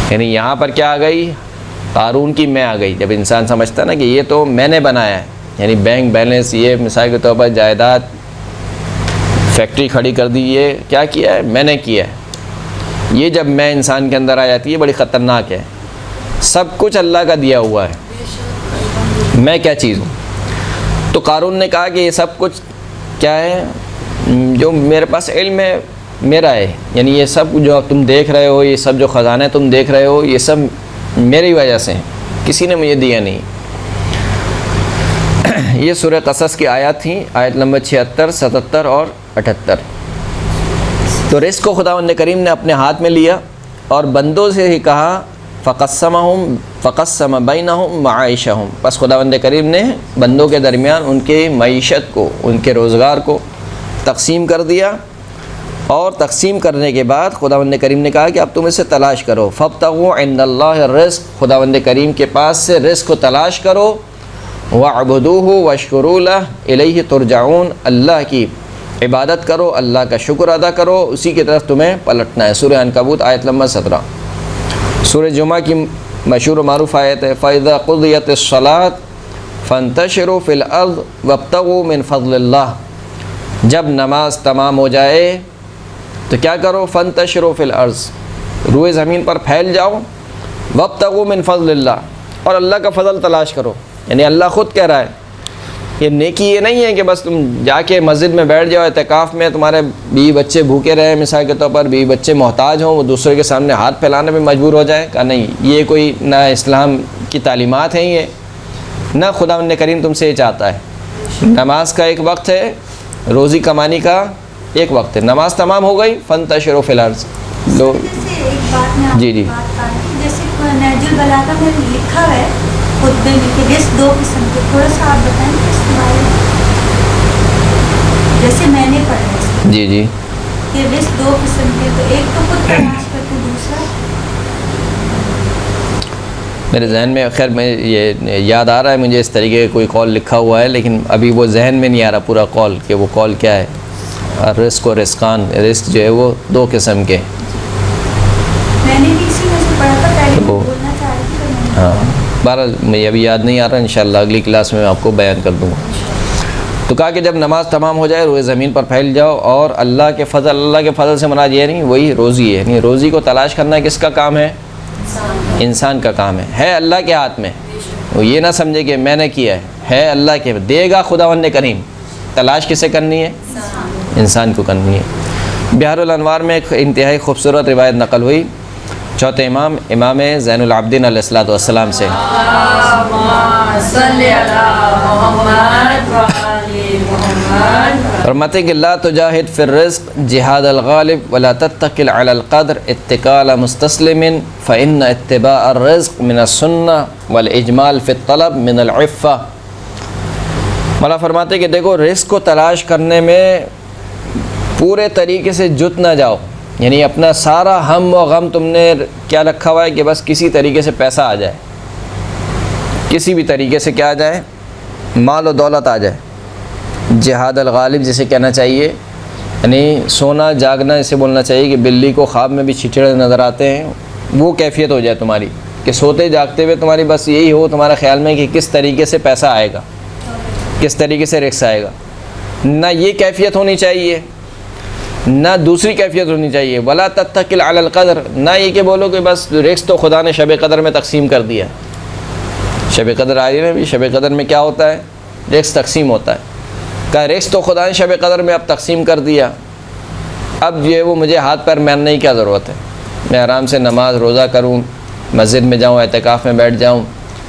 یعنی یہاں پر کیا آ گئی؟ قارون کی میں آ گئی. جب انسان سمجھتا نا کہ یہ تو میں نے بنایا ہے، یعنی بینک بیلنس، یہ مثال کے طور پر جائیداد، فیکٹری کھڑی کر دی، یہ کیا کیا ہے؟ میں نے کیا ہے. یہ جب میں انسان کے اندر آ جاتی ہے بڑی خطرناک ہے. سب کچھ اللہ کا دیا ہوا ہے، میں کیا چیز ہوں؟ تو قارون نے کہا کہ یہ سب کچھ کیا ہے؟ جو میرے پاس علم ہے میرا ہے. یعنی یہ سب جو تم دیکھ رہے ہو، یہ سب جو خزانے تم دیکھ رہے ہو، یہ سب میری وجہ سے ہیں، کسی نے مجھے دیا نہیں. یہ سورہ قصص کی آیات تھیں، آیت نمبر 76، 77 اور 78. تو رزق کو خداوند کریم نے اپنے ہاتھ میں لیا اور بندوں سے ہی کہا فقسم بینہم معائشہم، بس خداوند کریم نے بندوں کے درمیان ان کی معیشت کو، ان کے روزگار کو تقسیم کر دیا. اور تقسیم کرنے کے بعد خداوند کریم نے کہا کہ اب تم اسے تلاش کرو. فابتغوا عند اللہ الرزق، خداوند کریم کے پاس سے رزق کو تلاش کرو. واعبدوہ واشکروا لہ الیہ ترجعون، اللہ کی عبادت کرو، اللہ کا شکر ادا کرو، اسی کی طرف تمہیں پلٹنا ہے. سورہ عنکبوت آیت نمبر 17. سورہ جمعہ کی مشہور و معروف آیت ہے فَإِذَا قُضِيَتِ الصَّلَاةُ فَانْتَشِرُوا فِي الْأَرْضِ وَابْتَغُوا مِنْ فَضْلِ اللَّهِ، جب نماز تمام ہو جائے تو کیا کرو؟ فَانْتَشِرُوا فِي الْأَرْضِ، روئے زمین پر پھیل جاؤ. وَابْتَغُوا مِنْ فَضْلِ اللَّهِ، اور اللہ کا فضل تلاش کرو. یعنی اللہ خود کہہ رہا ہے یہ نیکی یہ نہیں ہے کہ بس تم جا کے مسجد میں بیٹھ جاؤ اعتکاف میں، تمہارے بیوی بچے بھوکے رہے، مثال کے طور پر بیوی بچے محتاج ہوں، وہ دوسرے کے سامنے ہاتھ پھیلانے میں مجبور ہو جائیں. کہا نہیں، یہ کوئی نہ اسلام کی تعلیمات ہیں، یہ نہ خداوند کریم تم سے یہ چاہتا ہے. نماز کا ایک وقت ہے، روزی کمانے کا ایک وقت ہے. نماز تمام ہو گئی فانتشروا فی الارض. لو جی جی جیسے نہج البلاغہ میں لکھا ہے خطبے میں کہ رزق 2 قسم کے، تھوڑا سا آپ بتائیں کہ اس کے بارے میں. جیسے میں نے پڑھا ہے جی جی کہ رزق 2 قسم کے، تو ایک تو خود تلاش کرتے، دوسرا میرے ذہن میں خیر میں یہ یاد آ رہا ہے مجھے اس طریقے کا کوئی قول لکھا ہوا ہے، لیکن ابھی وہ ذہن میں نہیں آ رہا پورا قول کہ وہ قول کیا ہے. رزق و رزقان، رزق جو ہے وہ 2 قسم کے. میں نے بھی اسی میں سے پڑھا تھا پہلے، بولنا چاہ رہی تھی پر میں نے ہاں بہرحال مجھے ابھی یاد نہیں آ رہا، انشاءاللہ اگلی کلاس میں آپ کو بیان کر دوں گا. تو کہا کہ جب نماز تمام ہو جائے روئے زمین پر پھیل جاؤ. اور اللہ کے فضل سے مراد یہ نہیں وہی روزی ہے، یعنی روزی کو تلاش کرنا کس کا کام ہے؟ انسان کا کام ہے اللہ کے ہاتھ میں. وہ یہ نہ سمجھے کہ میں نے کیا ہے اللہ کے، دے گا خداوند کریم. تلاش کسے کرنی ہے؟ انسان کو کرنی ہے. بحر الانوار میں ایک انتہائی خوبصورت روایت نقل ہوئی چوتھے امام زین العابدین علیہ الصلوۃ والسلام سے. فرماتے کہ لا تجاہد فی الرزق جہاد الغالب ولا تتکل علی القدر اتکال مستسلم فإن اتباع الرزق من السنہ والاجمال فی الطلب من العفہ۔ مولا فرماتے کہ دیکھو رزق کو تلاش کرنے میں پورے طریقے سے جت نہ جاؤ، یعنی اپنا سارا ہم و غم تم نے کیا رکھا ہوا ہے کہ بس کسی طریقے سے پیسہ آ جائے، کسی بھی طریقے سے کیا آ جائے، مال و دولت آ جائے۔ جہاد الغالب جسے کہنا چاہیے، یعنی سونا جاگنا اسے بولنا چاہیے کہ بلی کو خواب میں بھی چھچڑے نظر آتے ہیں، وہ کیفیت ہو جائے تمہاری کہ سوتے جاگتے ہوئے تمہاری بس یہی ہو تمہارا خیال میں کہ کس طریقے سے پیسہ آئے گا، کس طریقے سے رزق آئے گا۔ نہ یہ کیفیت ہونی چاہیے، نہ دوسری کیفیت ہونی چاہیے، ولا تتکل علی القدر، نہ یہ کہ بولو کہ بس رزق تو خدا نے شب قدر میں تقسیم کر دیا۔ شب قدر آئی ہے بھی، شب قدر میں کیا ہوتا ہے؟ رزق تقسیم ہوتا ہے۔ کہا رزق تو خدا نے شب قدر میں اب تقسیم کر دیا، اب جو ہے وہ مجھے ہاتھ پیر مارنے کی کیا ضرورت ہے؟ میں آرام سے نماز روزہ کروں، مسجد میں جاؤں، اعتکاف میں بیٹھ جاؤں،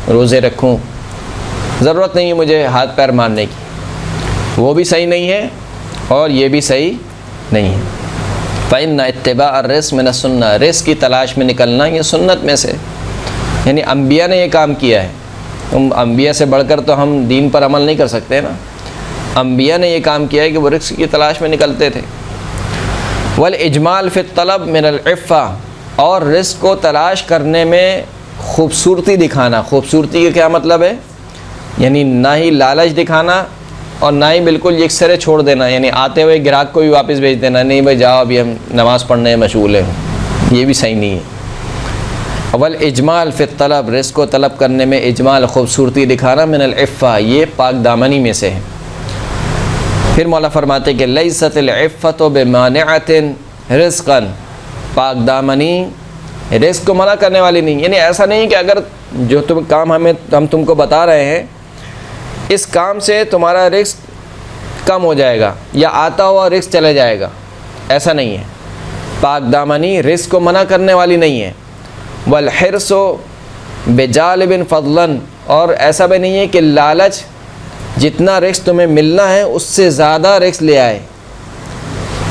روزے رکھوں، ضرورت نہیں ہے مجھے ہاتھ پیر مارنے کی۔ وہ بھی صحیح نہیں ہے اور یہ بھی صحیح نہیں ہے۔ فإن اتباع الرزق من السنہ، رزق کی تلاش میں نکلنا یہ سنت میں سے، یعنی انبیاء نے یہ کام کیا ہے۔ انبیاء سے بڑھ کر تو ہم دین پر عمل نہیں کر سکتے نا، انبیاء نے یہ کام کیا ہے کہ وہ رزق کی تلاش میں نکلتے تھے۔ والاجمال فی الطلب من العفہ، اور رزق کو تلاش کرنے میں خوبصورتی دکھانا۔ خوبصورتی کا کیا مطلب ہے؟ یعنی نہ ہی لالچ دکھانا اور نہ ہی بالکل یکسرے چھوڑ دینا، یعنی آتے ہوئے گراہک کو بھی واپس بھیج دینا، نہیں بھائی جاؤ ابھی ہم نماز پڑھنے میں مشغول ہیں، یہ بھی صحیح نہیں ہے۔ والاجمال فی الطلب، رزق کو طلب کرنے میں اجمال خوبصورتی دکھانا، من العفہ یہ پاک دامنی میں سے ہے۔ پھر مولا فرماتے کہ لیست العفۃ بمانعۃ رزقا، پاک دامنی رزق کو منع کرنے والی نہیں، یعنی ایسا نہیں کہ اگر جو تم کام ہم تم کو بتا رہے ہیں اس کام سے تمہارا رزق کم ہو جائے گا یا آتا ہوا رزق چلے جائے گا، ایسا نہیں ہے۔ پاک دامنی رزق کو منع کرنے والی نہیں ہے۔ والحرص بجالب فضلا، اور ایسا بھی نہیں ہے کہ لالچ جتنا رزق تمہیں ملنا ہے اس سے زیادہ رزق لے آئے،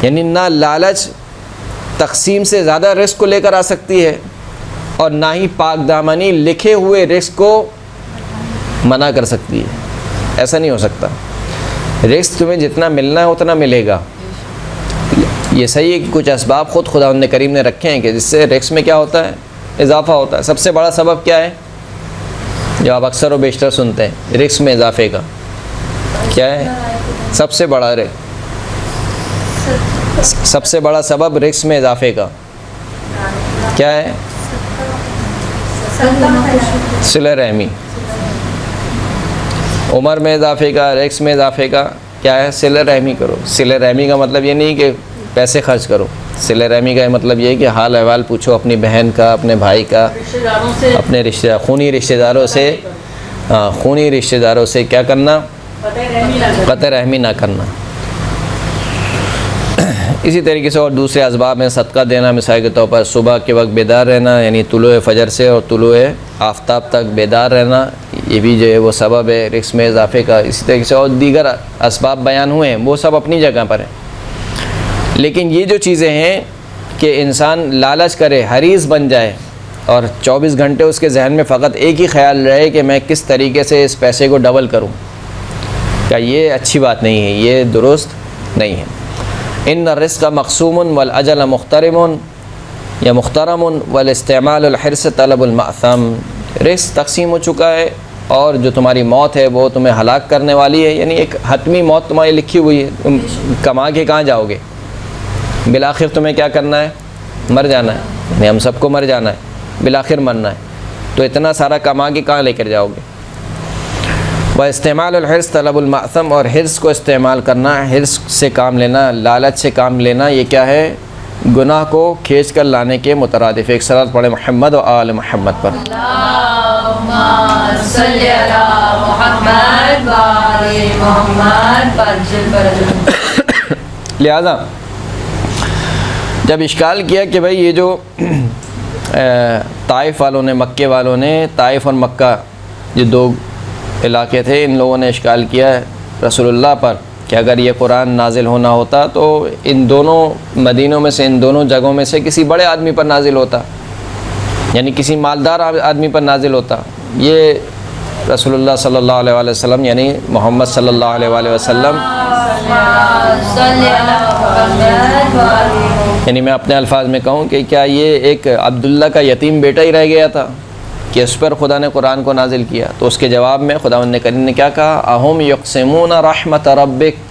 یعنی نہ لالچ تقسیم سے زیادہ رزق کو لے کر آ سکتی ہے اور نہ ہی پاک دامنی لکھے ہوئے رزق کو منع کر سکتی ہے، ایسا نہیں ہو سکتا۔ رزق تمہیں جتنا ملنا ہے اتنا ملے گا۔ یہ صحیح ہے کہ کچھ اسباب خود خداوند کریم نے رکھے ہیں کہ جس سے رزق میں کیا ہوتا ہے؟ اضافہ ہوتا ہے۔ سب سے بڑا سبب کیا ہے جو آپ اکثر و بیشتر سنتے ہیں؟ رزق میں اضافے کا کیا ہے؟ سب سے بڑا سب سے بڑا سبب رزق میں اضافے کا کیا ہے؟ صلہ رحمی۔ عمر میں اضافے کا، رزق میں اضافے کا کیا ہے؟ صلہ رحمی کرو۔ صلہ رحمی کا مطلب یہ نہیں کہ پیسے خرچ کرو، صلہ رحمی کا مطلب یہ ہے کہ حال احوال پوچھو اپنی بہن کا، اپنے بھائی کا، اپنے خونی رشتہ داروں سے، خونی رشتہ داروں سے کیا کرنا؟ قطع رحمی نہ کرنا۔ اسی طریقے سے اور دوسرے اسباب ہیں، صدقہ دینا مثال کے طور پر، صبح کے وقت بیدار رہنا، یعنی طلوع فجر سے اور طلوع آفتاب تک بیدار رہنا، یہ بھی جو ہے وہ سبب ہے رزق میں اضافے کا۔ اسی طریقے سے اور دیگر اسباب بیان ہوئے ہیں، وہ سب اپنی جگہ پر ہیں۔ لیکن یہ جو چیزیں ہیں کہ انسان لالچ کرے، حریص بن جائے اور 24 گھنٹے اس کے ذہن میں فقط ایک ہی خیال رہے کہ میں کس طریقے سے اس پیسے کو ڈبل کروں، کیا یہ اچھی بات نہیں ہے، یہ درست نہیں ہے۔ ان الرزق مقسوم والاجل مخترم یا محترم والاستعمال الحرص طلب المأثم، رزق تقسیم ہو چکا ہے اور جو تمہاری موت ہے وہ تمہیں ہلاک کرنے والی ہے، یعنی ایک حتمی موت تمہاری لکھی ہوئی ہے، تم کما کے کہاں جاؤ گے؟ بالآخر تمہیں کیا کرنا ہے؟ مر جانا ہے، یعنی ہم سب کو مر جانا ہے، بالآخر مرنا ہے، تو اتنا سارا کما کے کہاں لے کر جاؤ گے؟ واستعمال الحرص طلب المأثم، اور حرص کو استعمال کرنا، حرص سے کام لینا، لالچ سے کام لینا، یہ کیا ہے؟ گناہ کو کھینچ کر لانے کے مترادف۔ ایک صلاۃ پڑھیں محمد و آل محمد پر۔ اللہم صلی علی محمد و آل محمد پر۔ لہذا جب اشکال کیا کہ بھائی یہ جو طائف والوں نے، مکے والوں نے، طائف اور مکہ جو دو علاقے تھے، ان لوگوں نے اشکال کیا ہے رسول اللہ پر کہ اگر یہ قرآن نازل ہونا ہوتا تو ان دونوں مدینوں میں سے، ان دونوں جگہوں میں سے کسی بڑے آدمی پر نازل ہوتا، یعنی کسی مالدار آدمی پر نازل ہوتا۔ یہ رسول اللہ صلی اللہ علیہ وآلہ وسلم یعنی محمد صلی اللہ علیہ وآلہ وسلم، یعنی میں اپنے الفاظ میں کہوں کہ کیا یہ ایک عبداللہ کا یتیم بیٹا ہی رہ گیا تھا کہ اس پر خدا نے قرآن کو نازل کیا؟ تو اس کے جواب میں خداوند کریم نے کیا کہا؟ اہم یقسمون رحمت ربک،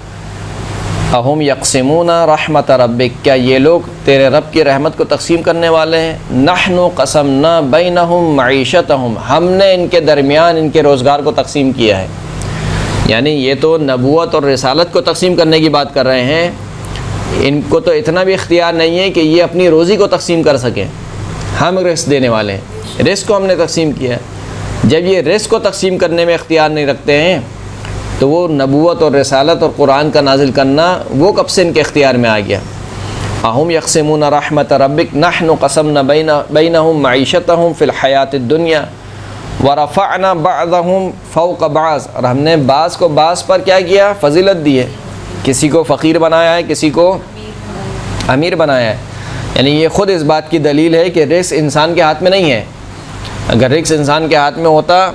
اہم یقسمون رحمت ربک، کیا یہ لوگ تیرے رب کی رحمت کو تقسیم کرنے والے ہیں؟ نحن قسمنا بینہم معیشتہم، ہم نے ان کے درمیان ان کے روزگار کو تقسیم کیا ہے۔ یعنی یہ تو نبوت اور رسالت کو تقسیم کرنے کی بات کر رہے ہیں، ان کو تو اتنا بھی اختیار نہیں ہے کہ یہ اپنی روزی کو تقسیم کر سکیں۔ ہم رزق دینے والے ہیں، رزق کو ہم نے تقسیم کیا ہے۔ جب یہ رزق کو تقسیم کرنے میں اختیار نہیں رکھتے ہیں تو وہ نبوت اور رسالت اور قرآن کا نازل کرنا وہ کب سے ان کے اختیار میں آ گیا؟ اہم یقسمون رحمت ربک نحن قسمنا بینہم معیشتہم فی الحیات الدنیا ورفعنا بعضهم فوق بعض، اور ہم نے بعض کو بعض پر کیا کیا؟ فضیلت دی ہے۔ کسی کو فقیر بنایا ہے، کسی کو امیر بنایا ہے۔ یعنی یہ خود اس بات کی دلیل ہے کہ رزق انسان کے ہاتھ میں نہیں ہے۔ اگر رزق انسان کے ہاتھ میں ہوتا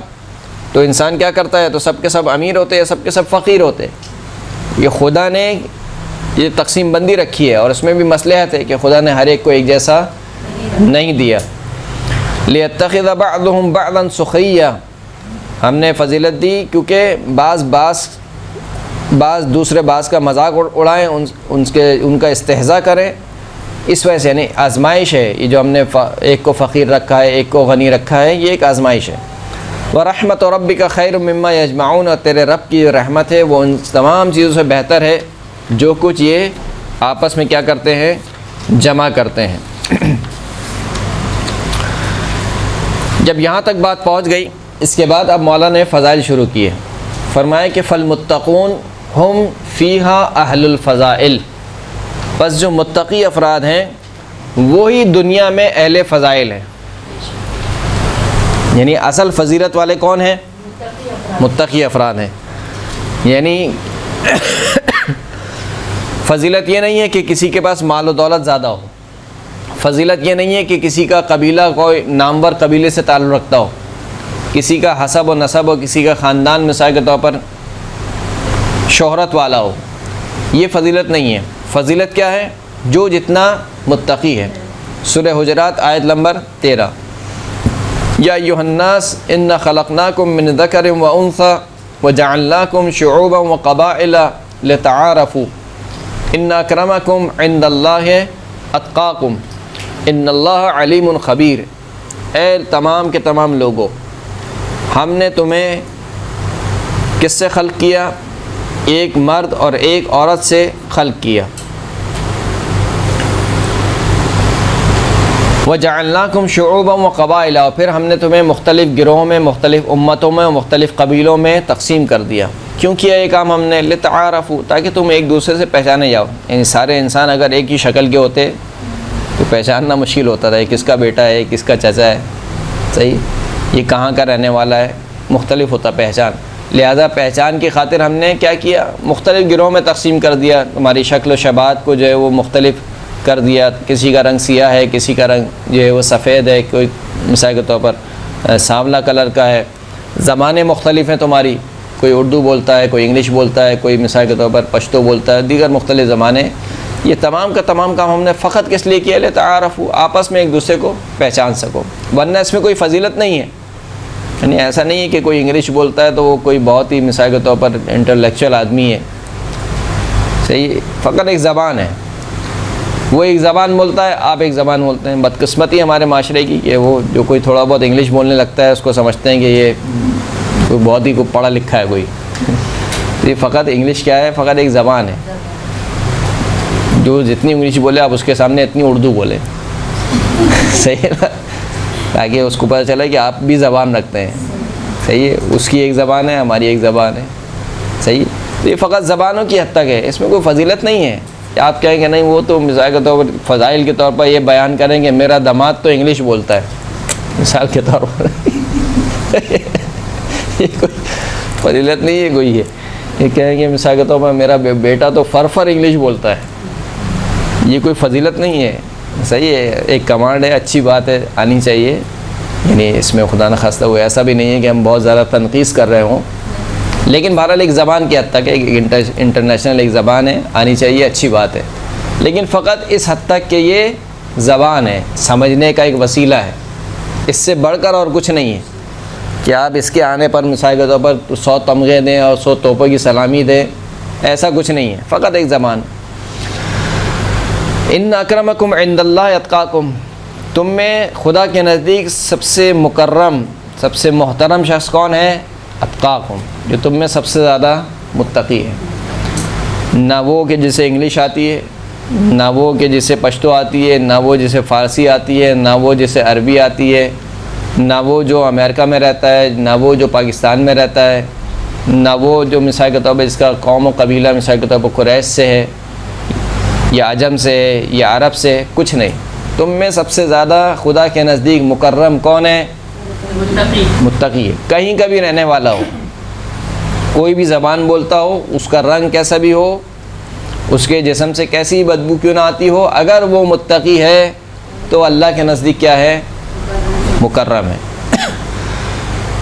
تو انسان کیا کرتا ہے؟ تو سب کے سب امیر ہوتے یا سب کے سب فقیر ہوتے۔ یہ خدا نے یہ تقسیم بندی رکھی ہے، اور اس میں بھی مصلحت ہے کہ خدا نے ہر ایک کو ایک جیسا نہیں دیا۔ لِيَتَّخِذَ بَعْضُهُمْ بَعْضًا سُخْرِيًّا، ہم نے فضیلت دی کیونکہ بعض دوسرے بعض کا مذاق اڑائیں، ان کا استہزاء کریں، اس وجہ سے یعنی آزمائش ہے یہ جو ہم نے ایک کو فقیر رکھا ہے ایک کو غنی رکھا ہے، یہ ایک آزمائش ہے۔ وَرَحْمَتُ رَبِّكَ خَيْرٌ مِّمَّا يَجْمَعُونَ، اور تیرے رب کی جو رحمت ہے وہ ان تمام چیزوں سے بہتر ہے جو کچھ یہ آپس میں کیا کرتے ہیں؟ جمع کرتے ہیں۔ جب یہاں تک بات پہنچ گئی، اس کے بعد اب مولانا نے فضائل شروع کیے۔ فرمایا کہ فالمتقون ہم فیہا اہل الفضائل، بس جو متقی افراد ہیں وہی دنیا میں اہل فضائل ہیں۔ یعنی اصل فضیلت والے کون ہیں؟ متقی افراد ہیں۔ یعنی فضیلت یہ نہیں ہے کہ کسی کے پاس مال و دولت زیادہ ہو، فضیلت یہ نہیں ہے کہ کسی کا قبیلہ کوئی نامور قبیلے سے تعلق رکھتا ہو، کسی کا حسب و نسب ہو، کسی کا خاندان مثال کے طور پر شہرت والا ہو، یہ فضیلت نہیں ہے۔ فضیلت کیا ہے؟ جو جتنا متقی ہے۔ سورہ حجرات آیت نمبر 13، یا ایھا الناس انا خلقناکم من ذکر و انثی وجعلناکم شعوبا وقبائل لتعارفوا ان اکرمکم عند اللہ اتقاکم ان اللہ علیم خبیر۔ اے تمام کے تمام لوگوں، ہم نے تمہیں کس سے خلق کیا؟ ایک مرد اور ایک عورت سے خلق کیا۔ وَجَعَلْنَاكُمْ شُعُوبًا وَقَبَائِلًا، اور پھر ہم نے تمہیں مختلف گروہوں میں، مختلف امتوں میں، مختلف قبیلوں میں تقسیم کر دیا۔ کیوں کیا یہ کام ہم نے؟ لِتَعَارَفُوا، تاکہ تم ایک دوسرے سے پہچانے جاؤ۔ یعنی سارے انسان اگر ایک ہی شکل کے ہوتے تو پہچاننا مشکل ہوتا تھا، یہ کس کا بیٹا ہے، کس کا چچا ہے، صحیح، یہ کہاں کا رہنے والا ہے، مختلف ہوتا پہچان۔ لہذا پہچان کی خاطر ہم نے کیا کیا؟ مختلف گروہوں میں تقسیم کر دیا، تمہاری شکل و شباہت کو جو ہے وہ مختلف کر دیا۔ کسی کا رنگ سیاہ ہے، کسی کا رنگ جو ہے وہ سفید ہے، کوئی مثال کے طور پر سانولا کلر کا ہے۔ زبانیں مختلف ہیں تمہاری، کوئی اردو بولتا ہے، کوئی انگلش بولتا ہے، کوئی مثال کے طور پر پشتو بولتا ہے، دیگر مختلف زبانیں۔ یہ تمام کا تمام کام ہم نے فقط کس لیے کیا؟ لتعارفوا، آپس میں ایک دوسرے کو پہچان سکو، ورنہ اس میں کوئی فضیلت نہیں ہے۔ یعنی ایسا نہیں ہے کہ کوئی انگلش بولتا ہے تو وہ کوئی بہت ہی مثال کے طور پر انٹلیکچوئل آدمی ہے، صحیح، فقط ایک زبان ہے، وہ ایک زبان بولتا ہے، آپ ایک زبان بولتے ہیں۔ بدقسمتی ہمارے معاشرے کی کہ وہ جو کوئی تھوڑا بہت انگلش بولنے لگتا ہے اس کو سمجھتے ہیں کہ یہ کوئی بہت ہی پڑھا لکھا ہے کوئی۔ یہ فقط انگلش کیا ہے؟ فقط ایک زبان ہے۔ جو جتنی انگلش بولے آپ اس کے سامنے اتنی اردو بولیں، صحیح ہے نا، تاکہ اس کو پتہ چلے کہ آپ بھی زبان رکھتے ہیں، صحیح ہے، اس کی ایک زبان ہے، ہماری ایک زبان ہے، صحیح۔ تو یہ فقط زبانوں کی حد تک ہے، اس میں کوئی فضیلت نہیں ہے کہ آپ کہیں کہ نہیں وہ تو مثال کے طور پر فضائل کے طور پر یہ بیان کریں کہ میرا داماد تو انگلش بولتا ہے، مثال کے طور پر یہ کوئی فضیلت نہیں ہے کوئی ہے۔ یہ کہیں گے مثال کے طور پر میرا بیٹا تو فر انگلش بولتا ہے، یہ کوئی فضیلت نہیں ہے، صحیح ہے، ایک کمانڈ ہے، اچھی بات ہے، آنی چاہیے، یعنی اس میں خدا نخواستہ ہوا ایسا بھی نہیں ہے کہ ہم بہت زیادہ تنقید کر رہے ہوں، لیکن بہرحال ایک زبان کی حد تک ہے، ایک انٹرنیشنل ایک زبان ہے، آنی چاہیے، اچھی بات ہے، لیکن فقط اس حد تک کہ یہ زبان ہے، سمجھنے کا ایک وسیلہ ہے، اس سے بڑھ کر اور کچھ نہیں ہے کہ آپ اس کے آنے پر مثال کے طور پر 100 تمغے دیں اور 100 توپوں کی سلامی دیں، ایسا کچھ نہیں ہے، فقط ایک زبان۔ ان اکرمکم عند اللہ اتقاکم، تم میں خدا کے نزدیک سب سے مکرم، سب سے محترم شخص کون ہے؟ اتقاکم، جو تم میں سب سے زیادہ متقی ہے، نہ وہ کہ جسے انگلش آتی ہے، نہ وہ کہ جسے پشتو آتی ہے، نہ وہ جسے فارسی آتی ہے، نہ وہ جسے عربی آتی ہے، نہ وہ جو امریکہ میں رہتا ہے، نہ وہ جو پاکستان میں رہتا ہے، نہ وہ جو مثال کے طور پر اس کا قوم و قبیلہ مثال کے طور پر قریش سے ہے یا عجم سے ہے یا عرب سے ہے، کچھ نہیں، تم میں سب سے زیادہ خدا کے نزدیک مکرم کون ہے؟ متقی ہے، کہیں کا بھی رہنے والا ہو، کوئی بھی زبان بولتا ہو، اس کا رنگ کیسا بھی ہو، اس کے جسم سے کیسی بدبو کیوں نہ آتی ہو، اگر وہ متقی ہے تو اللہ کے نزدیک کیا ہے؟ مکرم ہے۔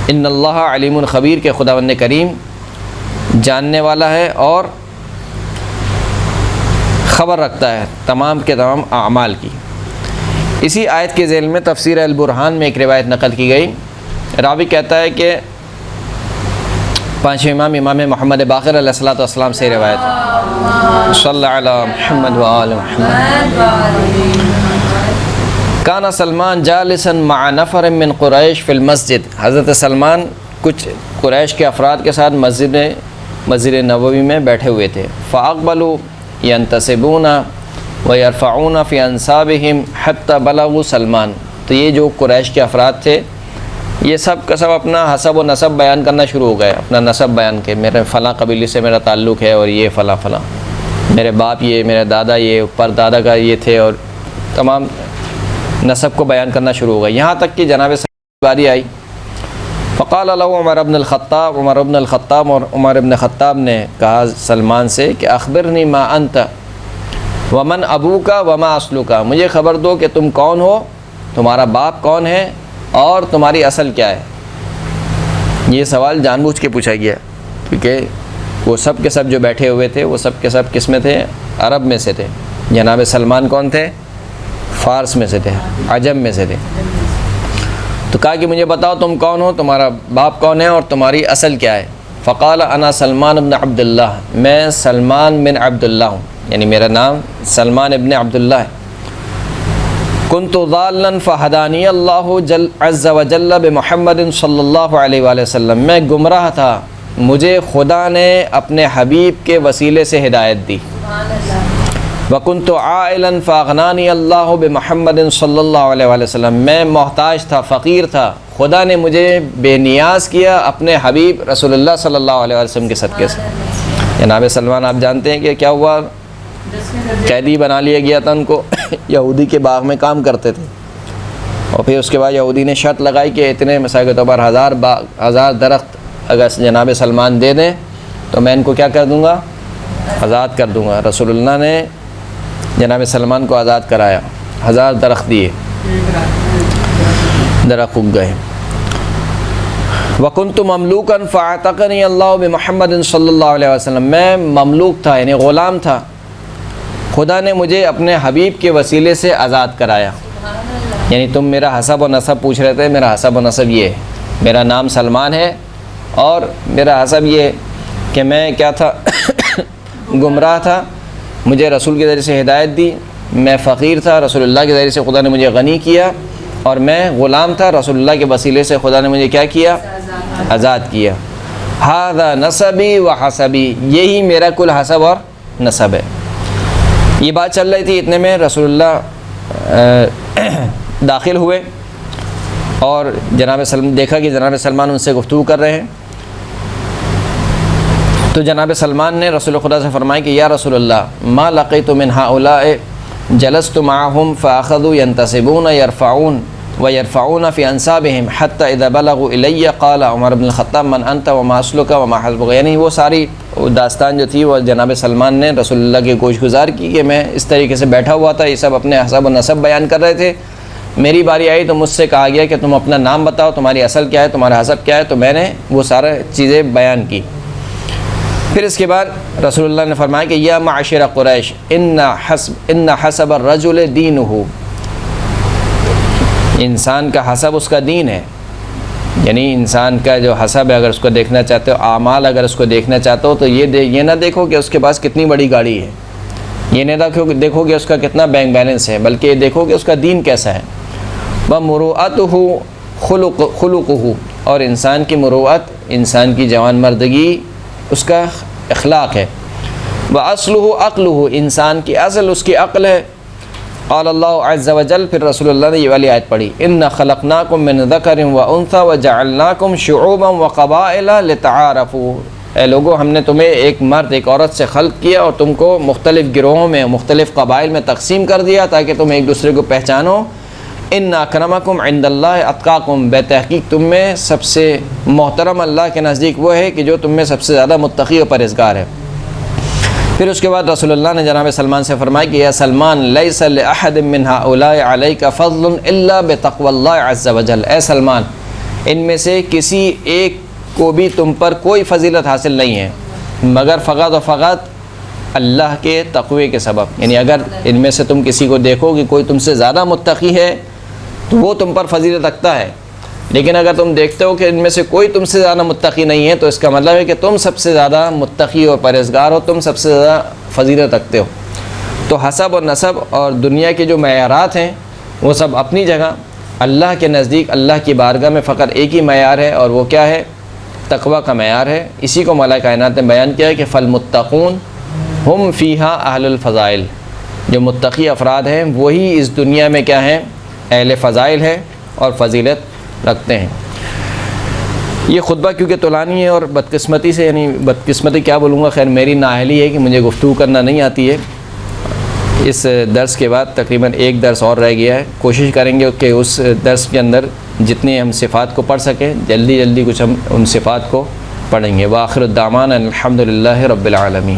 ان اللہ علیم خبیر، کہ خداوند کریم جاننے والا ہے اور خبر رکھتا ہے تمام کے تمام اعمال کی۔ اسی آیت کے ذیل میں تفسیر البرہان میں ایک روایت نقل کی گئی، راوی کہتا ہے کہ پانچویں امام محمد باقر علیہ الصلوۃ والسلام سے روایت ہے، صلی اللہ علیہ محمد وآل محمد، کانا سلمان جالسا مع نفر من قریش فی المسجد، حضرت سلمان کچھ قریش کے افراد کے ساتھ مسجد نبوی میں بیٹھے ہوئے تھے، فاقبلوا ینتصبون ویرفعون فی انصابہم حتی بلغوا سلمان، تو یہ جو قریش کے افراد تھے یہ سب کا سب اپنا حسب و نسب بیان کرنا شروع ہو گئے، اپنا نسب بیان کے، میرے فلاں قبیلے سے میرا تعلق ہے اور یہ فلاں فلاں، میرے باپ یہ، میرے دادا یہ، پر دادا کا یہ تھے، اور تمام نسب کو بیان کرنا شروع ہو گئے، یہاں تک کہ جناب سلمان کی باری آئی، فقال له عمر بن الخطاب، عمر بن خطاب نے کہا سلمان سے کہ اخبرنی ما انت ومن ابوک وما اصلک، مجھے خبر دو کہ تم کون ہو، تمہارا باپ کون ہے اور تمہاری اصل کیا ہے۔ یہ سوال جان بوجھ کے پوچھا گیا کیونکہ وہ سب کے سب جو بیٹھے ہوئے تھے وہ سب کے سب کس میں تھے؟ عرب میں سے تھے، جناب سلمان کون تھے؟ فارس میں سے تھے، عجم میں سے تھے، تو کہا کہ مجھے بتاؤ تم کون ہو، تمہارا باپ کون ہے اور تمہاری اصل کیا ہے۔ فقال انا سلمان بن عبداللہ، میں سلمان بن عبداللہ ہوں، یعنی میرا نام سلمان ابن عبداللہ ہے۔ کنت ضالا فہدانی اللہ عز وجل بمحمد صلی اللہ علیہ وآلہ وسلم، میں گمراہ تھا، مجھے خدا نے اپنے حبیب کے وسیلے سے ہدایت دی۔ وکنت عائلا فاغنانی اللہ بمحمد صلی اللہ علیہ وآلہ وسلم، میں محتاج تھا، فقیر تھا، خدا نے مجھے بے نیاز کیا اپنے حبیب رسول اللہ صلی اللہ علیہ وسلم کے صدقے سے۔ جناب سلمان آپ جانتے ہیں کہ کیا ہوا، قیدی بنا لیا گیا تھا ان کو، یہودی کے باغ میں کام کرتے تھے، اور پھر اس کے بعد یہودی نے شرط لگائی کہ اتنے مثال کے طور پر 1000 درخت اگر جناب سلمان دے دیں تو میں ان کو کیا کر دوں گا، آزاد کر دوں گا۔ رسول اللہ نے جناب سلمان کو آزاد کرایا، 1000 درخت دیے، درخت اگ گئے۔ وَكُنْتُ مَمْلُوكًا فَاعْتَقَنِي اللَّهُ بِمُحَمَّدٍ صلی اللہ علیہ وسلم، میں مملوک تھا یعنی غلام تھا، خدا نے مجھے اپنے حبیب کے وسیلے سے آزاد کرایا۔ یعنی تم میرا حسب و نسب پوچھ رہے تھے، میرا حسب و نسب یہ ہے، میرا نام سلمان ہے اور میرا حسب یہ ہے کہ میں کیا تھا، گمراہ تھا، مجھے رسول کے ذریعے سے ہدایت دی، میں فقیر تھا، رسول اللہ کے ذریعے سے خدا نے مجھے غنی کیا، اور میں غلام تھا، رسول اللہ کے وسیلے سے خدا نے مجھے کیا کیا، آزاد کیا۔ ھذا نسبی و حسبی، یہی میرا کل حسب اور نسب ہے۔ یہ بات چل رہی تھی، اتنے میں رسول اللہ داخل ہوئے اور جناب سلمان دیکھا کہ جناب سلمان ان سے گفتگو کر رہے ہیں، تو جناب سلمان نے رسول خدا سے فرمایا کہ یا رسول اللہ ما لقیت من ہؤلاء جلست معهم فاخذوا ينتصبون ويرفعون في انصابهم حتى اذا بلغوا الي قال عمر بن الخطاب من انت وما اصلك وما حسبك، یعنی وہ ساری وہ داستان جو تھی وہ جناب سلمان نے رسول اللہ کی گوش گزار کی کہ میں اس طریقے سے بیٹھا ہوا تھا، یہ سب اپنے حسب و نسب بیان کر رہے تھے، میری باری آئی تو مجھ سے کہا گیا کہ تم اپنا نام بتاؤ، تمہاری اصل کیا ہے، تمہارا حسب کیا ہے، تو میں نے وہ سارا چیزیں بیان کی۔ پھر اس کے بعد رسول اللہ نے فرمایا کہ یا معاشر قریش ان حسب الرجل دینہ، انسان کا حسب اس کا دین ہے، یعنی انسان کا جو حسب ہے اگر اس کو دیکھنا چاہتے ہو، اعمال اگر اس کو دیکھنا چاہتے ہو تو یہ نہ دیکھو کہ اس کے پاس کتنی بڑی گاڑی ہے، یہ نہ دیکھو کہ اس کا کتنا بینک بیلنس ہے، بلکہ یہ دیکھو کہ اس کا دین کیسا ہے۔ وَمُرُوَّتُهُ خُلُقُهُ، اور انسان کی مروءت، انسان کی جوان مردگی اس کا اخلاق ہے۔ وَأَصْلُهُ عَقْلُهُ، انسان کی اصل اس کی عقل ہے۔ قال اللہ عز وجل، پھر رسول اللہ نے یہ والی آیت پڑھی، إِنَّ خَلَقْنَاكُم مِّن ذَكَرٍ وَأُنثَىٰ وَجَعَلْنَاكُمْ شُعُوبًا وَقَبَائِلَ لِتَعَارَفُوا، اے لوگو ہم نے تمہیں ایک مرد ایک عورت سے خلق کیا اور تم کو مختلف گروہوں میں مختلف قبائل میں تقسیم کر دیا تاکہ تم ایک دوسرے کو پہچانو۔ ان اکرمکم عند اللہ اتقاکم، بے تحقیق تم میں سب سے محترم اللہ کے نزدیک وہ ہے کہ جو تم میں سب سے زیادہ متقی و پرہیزگار ہے۔ پھر اس کے بعد رسول اللہ نے جناب سلمان سے فرمایا کہ یا سلمان لیس لأحد من هؤلاء علیک فضل الا بتقوی اللہ عز وجل، اے سلمان ان میں سے کسی ایک کو بھی تم پر کوئی فضیلت حاصل نہیں ہے مگر فقط و فقط اللہ کے تقوی کے سبب، یعنی اگر ان میں سے تم کسی کو دیکھو کہ کوئی تم سے زیادہ متقی ہے تو وہ تم پر فضیلت رکھتا ہے، لیکن اگر تم دیکھتے ہو کہ ان میں سے کوئی تم سے زیادہ متقی نہیں ہے تو اس کا مطلب ہے کہ تم سب سے زیادہ متقی اور پرہیزگار ہو، تم سب سے زیادہ فضیلت رکھتے ہو۔ تو حسب اور نسب اور دنیا کے جو معیارات ہیں وہ سب اپنی جگہ، اللہ کے نزدیک اللہ کی بارگاہ میں فقط ایک ہی معیار ہے اور وہ کیا ہے؟ تقوی کا معیار ہے۔ اسی کو مولا کائنات نے بیان کیا ہے کہ فالمتقون ہم فیہا اہل الفضائل، جو متقی افراد ہیں وہی اس دنیا میں کیا ہیں؟ اہل فضائل ہیں اور فضیلت رکھتے ہیں۔ یہ خطبہ کیونکہ طولانی ہے اور بدقسمتی سے، یعنی بدقسمتی کیا بولوں گا، خیر میری نااہلی ہے کہ مجھے گفتگو کرنا نہیں آتی ہے۔ اس درس کے بعد تقریباً ایک درس اور رہ گیا ہے، کوشش کریں گے کہ اس درس کے اندر جتنے ہم صفات کو پڑھ سکیں جلدی کچھ ہم ان صفات کو پڑھیں گے۔ وآخر الدعوانا الحمد للہ رب العالمین۔